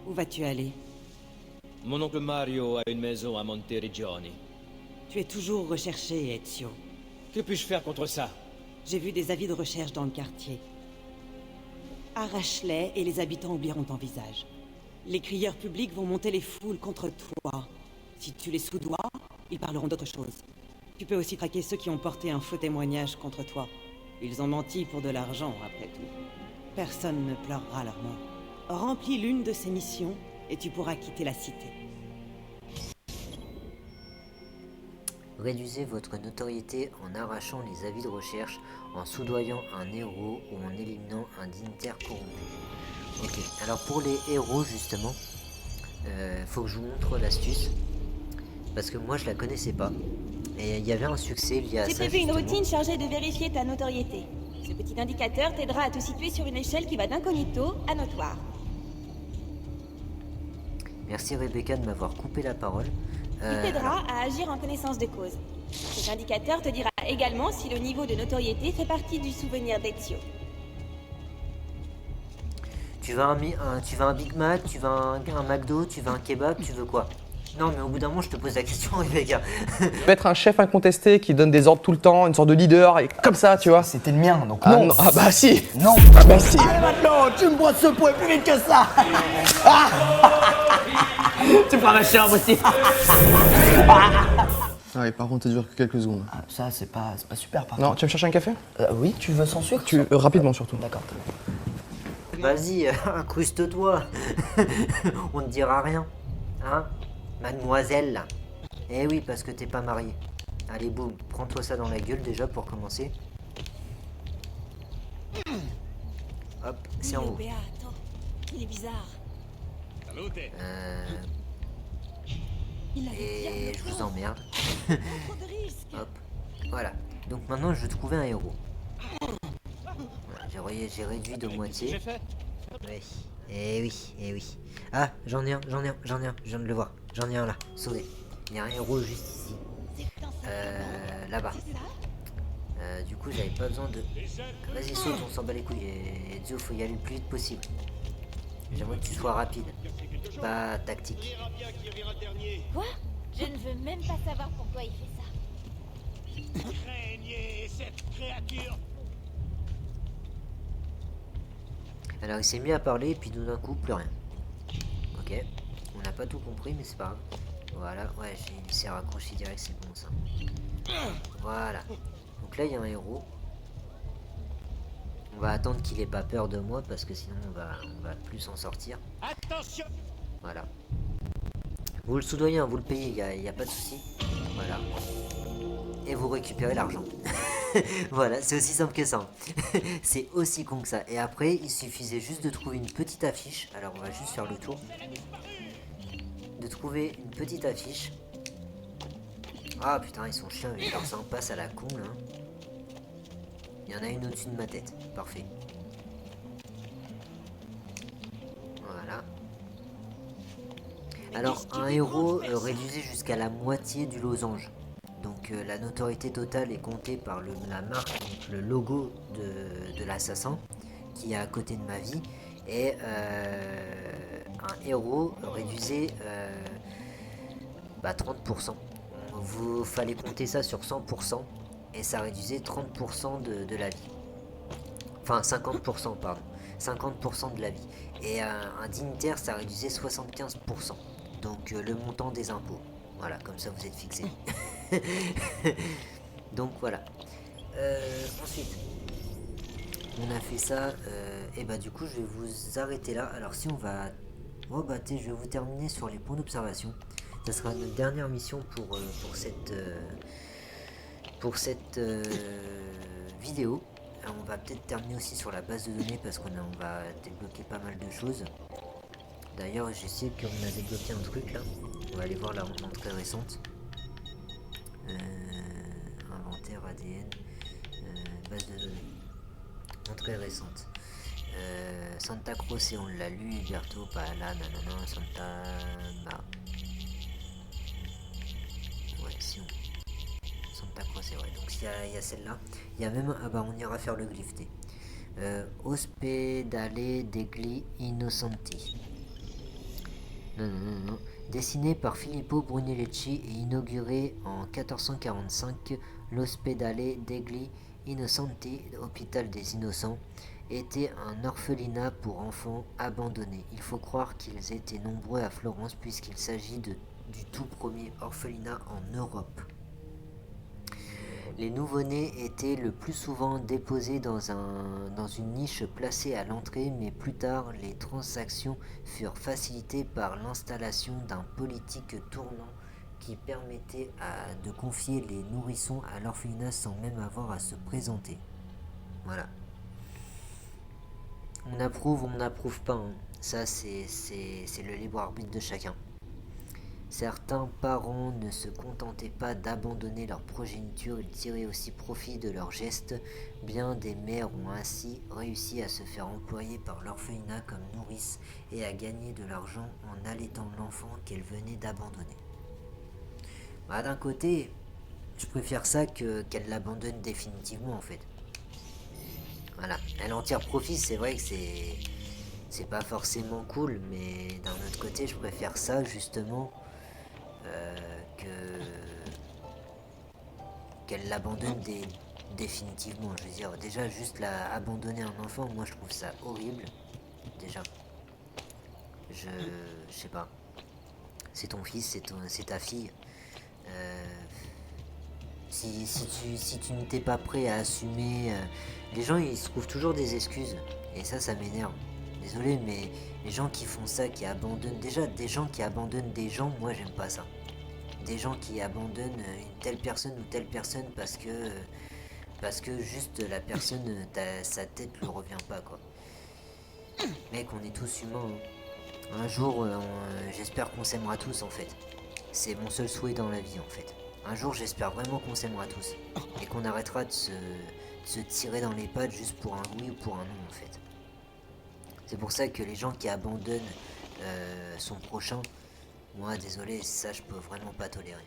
Où vas-tu aller? Mon oncle Mario a une maison à Monteriggioni. Tu es toujours recherché, Ezio. Que puis-je faire contre ça? J'ai vu des avis de recherche dans le quartier. Arrache-les et les habitants oublieront ton visage. Les crieurs publics vont monter les foules contre toi. Si tu les soudoies, ils parleront d'autre chose. Tu peux aussi traquer ceux qui ont porté un faux témoignage contre toi. Ils ont menti pour de l'argent, après tout. Personne ne pleurera leur mort. Remplis l'une de ces missions et tu pourras quitter la cité. Réduisez votre notoriété en arrachant les avis de recherche, en soudoyant un héros ou en éliminant un dignitaire corrompu. Ok, alors pour les héros justement, faut que je vous montre l'astuce. Parce que moi je la connaissais pas. Et il y avait un succès lié à ça. J'ai prévu une justement. routine chargée de vérifier ta notoriété. Ce petit indicateur t'aidera à te situer sur une échelle qui va d'incognito à notoire. Merci Rebecca de m'avoir coupé la parole. Il t'aidera à agir en connaissance de cause. Cet indicateur te dira également si le niveau de notoriété fait partie du souvenir d'Ezio. Tu veux un Big Mac, tu veux un McDo, tu veux un kebab, tu veux quoi? Non mais au bout d'un moment je te pose la question Rebecca. Être un chef incontesté qui donne des ordres tout le temps, une sorte de leader, et comme ça, tu vois. C'était le mien, donc Ah, non. non. Ah bah si. Non. Ah bah si. Allez maintenant, tu me bois ce pot plus vite que ça. Tu feras ma chambre aussi. Ah oui, par contre, ça dure que quelques secondes. Ah, ça, c'est pas super, par Non, contre. tu vas me chercher un café? Oui, tu veux sans sucre? Rapidement, surtout. D'accord. Vas-y, incruste-toi. On ne dira rien. Hein, mademoiselle? Eh oui, parce que t'es pas mariée. Allez, boum, prends-toi ça dans la gueule déjà pour commencer. Hop, c'est en haut. Béa, attends. Il est bizarre. Et je vous emmerde. Hop, voilà. Donc maintenant, je vais trouver un héros. Voilà, j'ai réduit de moitié. Oui, eh oui. Ah, j'en ai un, je viens de le voir. J'en ai un là, sauvé. Il y a un héros juste ici. Là-bas. Du coup, j'avais pas besoin de... Vas-y, saute, on s'en bat les couilles. Et Ezio, faut y aller le plus vite possible. J'aimerais que tu sois rapide, pas tactique. Quoi? Je ne veux même pas savoir pourquoi il fait ça. Craignez cette créature. Alors il s'est mis à parler et puis tout d'un coup plus rien. Ok, on n'a pas tout compris mais c'est pas grave. Voilà, ouais, il s'est raccroché direct, c'est bon ça. Voilà. Donc là il y a un héros. On va attendre qu'il ait pas peur de moi parce que sinon on va plus s'en sortir. Attention. Voilà. Vous le soudoyez, vous le payez, il n'y a pas de souci. Voilà. Et vous récupérez l'argent. Voilà, c'est aussi simple que ça. C'est aussi con que ça. Et après, il suffisait juste de trouver une petite affiche. Alors, on va juste faire le tour. De trouver une petite affiche. Ah putain, ils sont chiants avec leur sang passe à la con là. Il y en a une au-dessus de ma tête. Parfait. Voilà. Alors, un héros réduisait jusqu'à la moitié du losange. Donc la notoriété totale est comptée par la marque, donc le logo de l'assassin qui est à côté de ma vie. Et un héros réduisait 30%. Vous fallait compter ça sur 100% et ça réduisait 30% de la vie. Enfin 50%, pardon. 50% de la vie. Et un dignitaire, ça réduisait 75%. Donc le montant des impôts. Voilà, comme ça vous êtes fixés. Donc voilà. Ensuite, on a fait ça. Et bah du coup, je vais vous arrêter là. Alors si on va... Oh bah je vais vous terminer sur les points d'observation. Ça sera notre dernière mission pour cette vidéo. Alors, on va peut-être terminer aussi sur la base de données parce qu'on va débloquer pas mal de choses. D'ailleurs, je sais qu'on a débloqué un truc là. On va aller voir la entrée récente. Inventaire ADN. Base de données. Entrée récente. Santa Croce, on l'a lu. Berto, Paala, nanana, Santa... Ouais, si on... Santa Croce, ouais. Donc il y a celle-là. Il y a même... Ah bah on ira faire le glyphe T. Ospedale degli Innocenti. Non. Dessiné par Filippo Brunelleschi et inauguré en 1445, l'Ospedale degli Innocenti, hôpital des innocents, était un orphelinat pour enfants abandonnés. Il faut croire qu'ils étaient nombreux à Florence puisqu'il s'agit du tout premier orphelinat en Europe. Les nouveau-nés étaient le plus souvent déposés dans une niche placée à l'entrée, mais plus tard, les transactions furent facilitées par l'installation d'un politique tournant qui permettait de confier les nourrissons à l'orphelinat sans même avoir à se présenter. Voilà. On approuve ou on n'approuve pas, hein. Ça c'est le libre arbitre de chacun. Certains parents ne se contentaient pas d'abandonner leur progéniture, ils tiraient aussi profit de leurs gestes. Bien des mères ont ainsi réussi à se faire employer par l'orphelinat comme nourrice et à gagner de l'argent en allaitant l'enfant qu'elles venaient d'abandonner. Bah, d'un côté, je préfère ça qu'elle l'abandonne définitivement en fait. Voilà, elle en tire profit, c'est vrai que c'est pas forcément cool, mais d'un autre côté, je préfère ça justement qu'elle l'abandonne définitivement. Je veux dire, déjà juste abandonner un enfant, moi je trouve ça horrible. Déjà, je sais pas. C'est ton fils, c'est ta fille. Si tu n'étais pas prêt à assumer... les gens, ils se trouvent toujours des excuses. Et ça m'énerve. Désolé, mais les gens qui font ça, qui abandonnent... Déjà, des gens qui abandonnent des gens, moi, j'aime pas ça. Des gens qui abandonnent une telle personne ou telle personne parce que juste la personne, sa tête lui revient pas, quoi. Mec, on est tous humains. Hein. Un jour, j'espère qu'on s'aimera tous, en fait. C'est mon seul souhait dans la vie, en fait. Un jour, j'espère vraiment qu'on s'aimera tous. Et qu'on arrêtera de se tirer dans les pattes juste pour un oui ou pour un non, en fait. C'est pour ça que les gens qui abandonnent son prochain, moi, désolé, ça, je peux vraiment pas tolérer.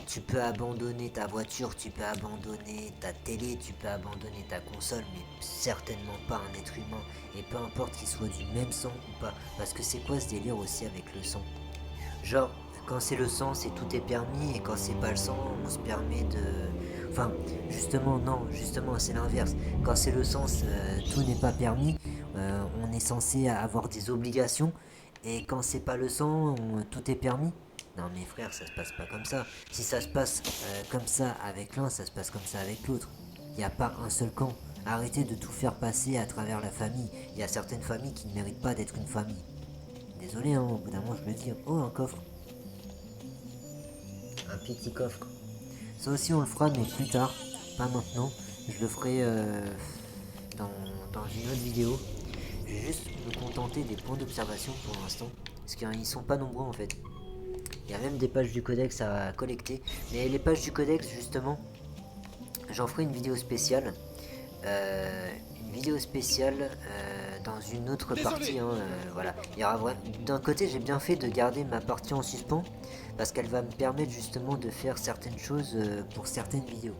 Tu peux abandonner ta voiture, tu peux abandonner ta télé, tu peux abandonner ta console, mais certainement pas un être humain. Et peu importe qu'il soit du même sang ou pas. Parce que c'est quoi ce délire aussi avec le sang? Genre, quand c'est le sang, c'est tout est permis, et quand c'est pas le sang, on se permet de... Enfin, justement, non, justement, c'est l'inverse. Quand c'est le sang, tout n'est pas permis, on est censé avoir des obligations, et quand c'est pas le sang, tout est permis. Non mais frère, ça se passe pas comme ça. Si ça se passe comme ça avec l'un, ça se passe comme ça avec l'autre. Il n'y a pas un seul camp. Arrêtez de tout faire passer à travers la famille. Il y a certaines familles qui ne méritent pas d'être une famille. Désolé, hein, au bout d'un moment je me dis, oh, un coffre. Un petit coffre. Ça aussi on le fera, mais plus tard. Pas maintenant. Je le ferai dans une autre vidéo. Je vais juste me contenter des points d'observation pour l'instant. Parce qu'ils sont pas nombreux en fait. Il y a même des pages du codex à collecter. Mais les pages du codex, justement, j'en ferai une vidéo spéciale. Dans une autre partie. Hein, voilà. Il y aura d'un côté, j'ai bien fait de garder ma partie en suspens. Parce qu'elle va me permettre justement de faire certaines choses pour certaines vidéos.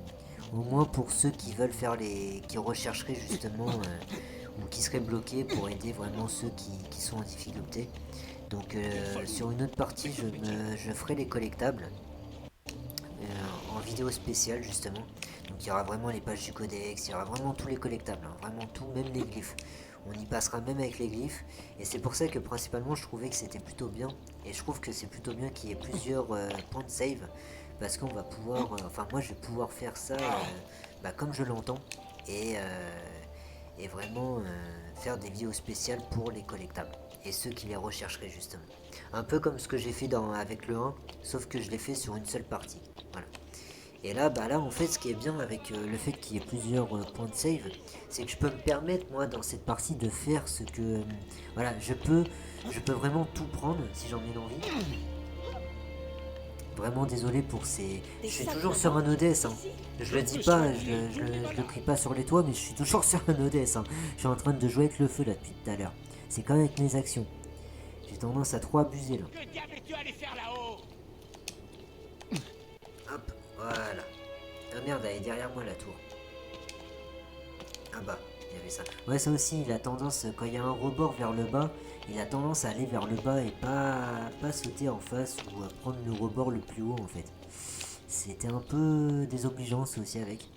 Au moins pour ceux qui veulent faire qui rechercheraient justement ou qui seraient bloqués pour aider vraiment ceux qui sont en difficulté. Donc sur une autre partie, je ferai les collectables en vidéo spéciale justement. Donc il y aura vraiment les pages du codex, il y aura vraiment tous les collectables, hein, vraiment tout, même les glyphes. On y passera même avec les glyphes. Et c'est pour ça que principalement je trouvais que c'était plutôt bien. Et je trouve que c'est plutôt bien qu'il y ait plusieurs points de save. Parce qu'on va pouvoir, enfin moi je vais pouvoir faire ça comme je l'entends. Et vraiment faire des vidéos spéciales pour les collectables. Et ceux qui les rechercheraient justement. Un peu comme ce que j'ai fait avec le 1, sauf que je l'ai fait sur une seule partie. Voilà. Et là, en fait, ce qui est bien avec le fait qu'il y ait plusieurs points de save, c'est que je peux me permettre, moi, dans cette partie, de faire ce que... voilà, je peux vraiment tout prendre, si j'en ai l'envie. Vraiment désolé pour ces... Je suis toujours sur un ODS, hein. Je le dis pas, je le crie pas sur les toits, mais je suis toujours sur un ODS, hein. Je suis en train de jouer avec le feu, là, depuis tout à l'heure. C'est quand même avec mes actions. J'ai tendance à trop abuser, là. Que diable es-tu allé faire là-haut? Hop, voilà. Ah merde, elle est derrière moi la tour. Ah bah, il y avait ça. Ouais, ça aussi, il a tendance, quand il y a un rebord vers le bas, il a tendance à aller vers le bas et pas sauter en face ou prendre le rebord le plus haut en fait. C'était un peu désobligeant ça aussi avec.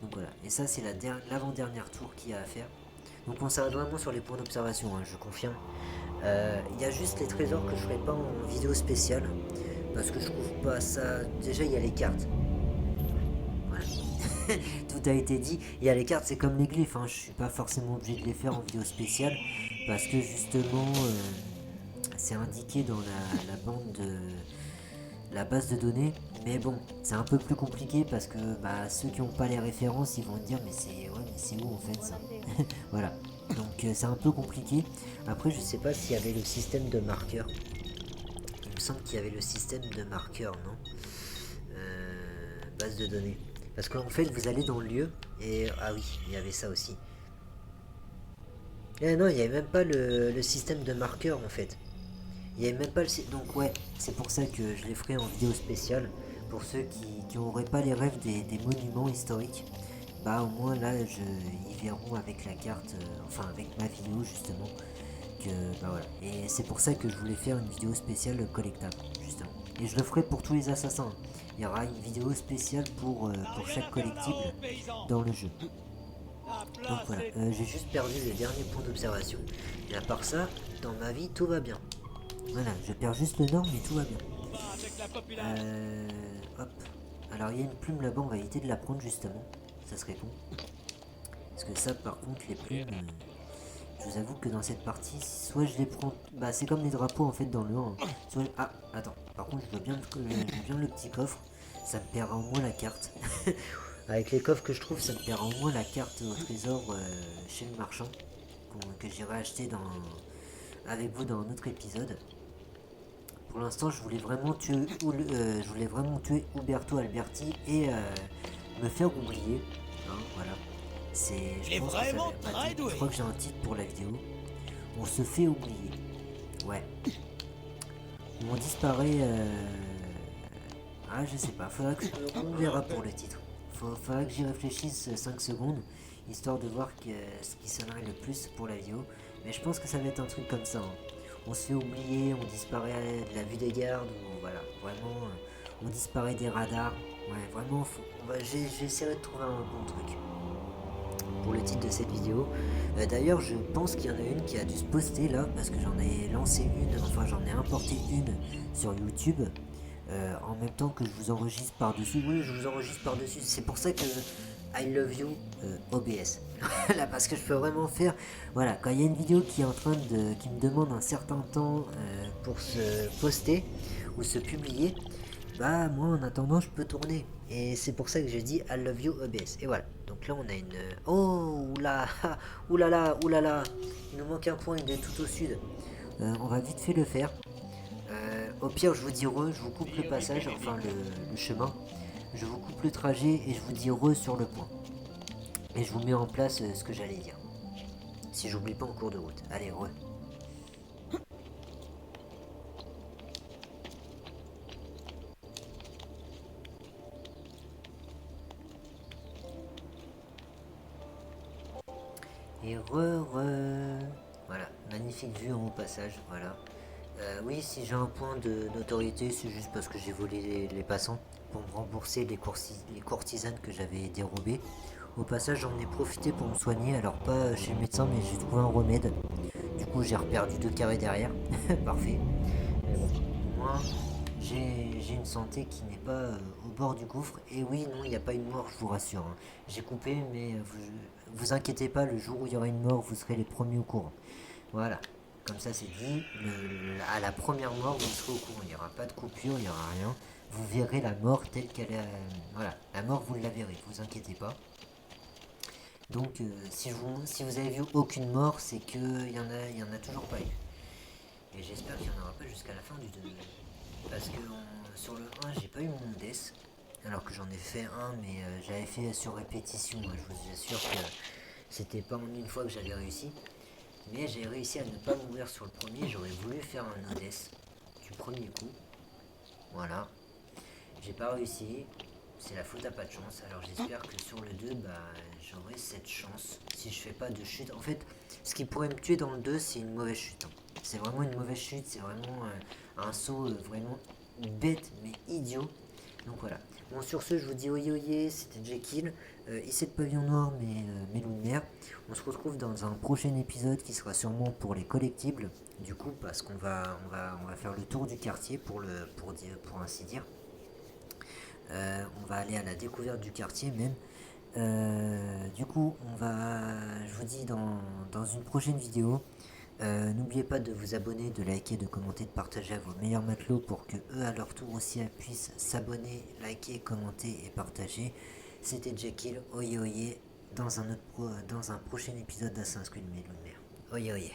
Donc voilà, et ça c'est l'avant-dernière tour qu'il y a à faire. Donc on s'arrête vraiment sur les points d'observation, hein, je confirme. Il y a juste les trésors que je ferai pas en vidéo spéciale. Parce que je trouve pas ça... Déjà il y a les cartes. Voilà. Tout a été dit. Il y a les cartes, c'est comme les glyphes, hein. Je suis pas forcément obligé de les faire en vidéo spéciale. Parce que justement, c'est indiqué dans la bande de... la base de données. Mais bon, c'est un peu plus compliqué parce que ceux qui n'ont pas les références, ils vont dire mais c'est où en fait ça. Voilà. Donc c'est un peu compliqué. Après je sais pas s'il y avait le système de marqueur. Il me semble qu'il y avait le système de marqueur, non base de données. Parce qu'en fait vous allez dans le lieu et... ah oui, il y avait ça aussi. Eh non, il n'y avait même pas le système de marqueur en fait. Il n'y avait même pas le... Donc ouais, c'est pour ça que je les ferai en vidéo spéciale. Pour ceux qui n'auraient pas les rêves des monuments historiques. Au moins là, ils verront avec la carte, enfin avec ma vidéo justement. Que voilà. Et c'est pour ça que je voulais faire une vidéo spéciale collectable, justement. Et je le ferai pour tous les assassins. Il y aura une vidéo spéciale pour chaque collectible dans le jeu. Donc voilà, j'ai juste perdu les derniers points d'observation. Et à part ça, dans ma vie, tout va bien. Voilà, je perds juste le nord, mais tout va bien. Hop. Alors il y a une plume là-bas, on va éviter de la prendre justement. Ça serait con. Parce que ça par contre les plumes, je vous avoue que dans cette partie, soit je les prends... Bah c'est comme les drapeaux en fait dans le 1. Soit... Ah, attends. Par contre je veux bien le petit coffre. Ça me paiera au moins la carte. Avec les coffres que je trouve, ça me paiera au moins la carte au trésor chez le marchand. Que j'irai acheter avec vous dans un autre épisode. Pour l'instant, je voulais vraiment tuer Uberto Alberti et me faire oublier. Hein, voilà. Je crois que j'ai un titre pour la vidéo. On se fait oublier. Ouais. On disparaît. Ah, je sais pas. On verra pour le titre. Faudra que j'y réfléchisse 5 secondes, histoire de voir ce qui sonnerait le plus pour la vidéo. Mais je pense que ça va être un truc comme ça. Hein. On se fait oublier, on disparaît de la vue des gardes, ou voilà, vraiment, on disparaît des radars. Ouais, vraiment, j'essaierai de trouver un bon truc pour le titre de cette vidéo. D'ailleurs, je pense qu'il y en a une qui a dû se poster là, parce que j'en ai lancé une, enfin j'en ai importé une sur YouTube. En même temps que je vous enregistre par-dessus. Oui, je vous enregistre par-dessus. C'est pour ça que I love you OBS. Là, parce que je peux vraiment faire... Voilà, quand il y a une vidéo qui est en train de... qui me demande un certain temps pour se poster ou se publier, bah moi en attendant je peux tourner. Et c'est pour ça que j'ai dit I love you OBS. Et voilà. Donc là on a une... Oh, oula, oulala, oulala. Il nous manque un point, il est tout au sud. On va vite fait le faire. Au pire, je vous dis je vous coupe le passage, enfin le chemin. Je vous coupe le trajet et je vous dis sur le point. Et je vous mets en place ce que j'allais dire. Si j'oublie pas en cours de route. Allez, Et voilà, magnifique vue en haut passage, voilà. Oui, si j'ai un point de notoriété, c'est juste parce que j'ai volé les passants pour me rembourser les courtisanes que j'avais dérobées. Au passage, j'en ai profité pour me soigner, alors pas chez le médecin, mais j'ai trouvé un remède. Du coup, j'ai reperdu 2 carrés derrière. Parfait. Mais bon, moi, j'ai une santé qui n'est pas au bord du gouffre. Et oui, non, il n'y a pas une mort, je vous rassure. Hein. J'ai coupé, mais vous inquiétez pas, le jour où il y aura une mort, vous serez les premiers au courant. Voilà. Comme ça c'est dit, à la première mort vous serez au courant, il n'y aura pas de coupure, il n'y aura rien. Vous verrez la mort telle qu'elle est. Voilà, la mort vous la verrez, vous inquiétez pas. Donc si vous avez vu aucune mort, c'est qu'il y en a toujours pas eu. Et j'espère qu'il n'y en aura pas jusqu'à la fin du 2. Parce que sur le 1 j'ai pas eu mon death. Alors que j'en ai fait un, mais j'avais fait sur répétition. Je vous assure que c'était pas en une fois que j'avais réussi. Mais j'ai réussi à ne pas mourir sur le premier, j'aurais voulu faire un no-death du premier coup. Voilà. J'ai pas réussi, c'est la faute à pas de chance. Alors j'espère que sur le 2, bah, j'aurai cette chance si je fais pas de chute. En fait, ce qui pourrait me tuer dans le 2, c'est une mauvaise chute. Hein. C'est vraiment une mauvaise chute, c'est vraiment un saut vraiment bête mais idiot. Donc voilà. Bon, sur ce, je vous dis oye, c'était Jekyll. Ici le pavillon noir, mais loups de mer. On se retrouve dans un prochain épisode qui sera sûrement pour les collectibles. Du coup, parce qu'on va faire le tour du quartier pour ainsi dire. On va aller à la découverte du quartier même. Du coup, je vous dis dans une prochaine vidéo. N'oubliez pas de vous abonner, de liker, de commenter, de partager à vos meilleurs matelots pour que eux à leur tour aussi puissent s'abonner, liker, commenter et partager. C'était Jekyll, oye dans un prochain épisode d'Assassin's Creed Loups de mer. Oye.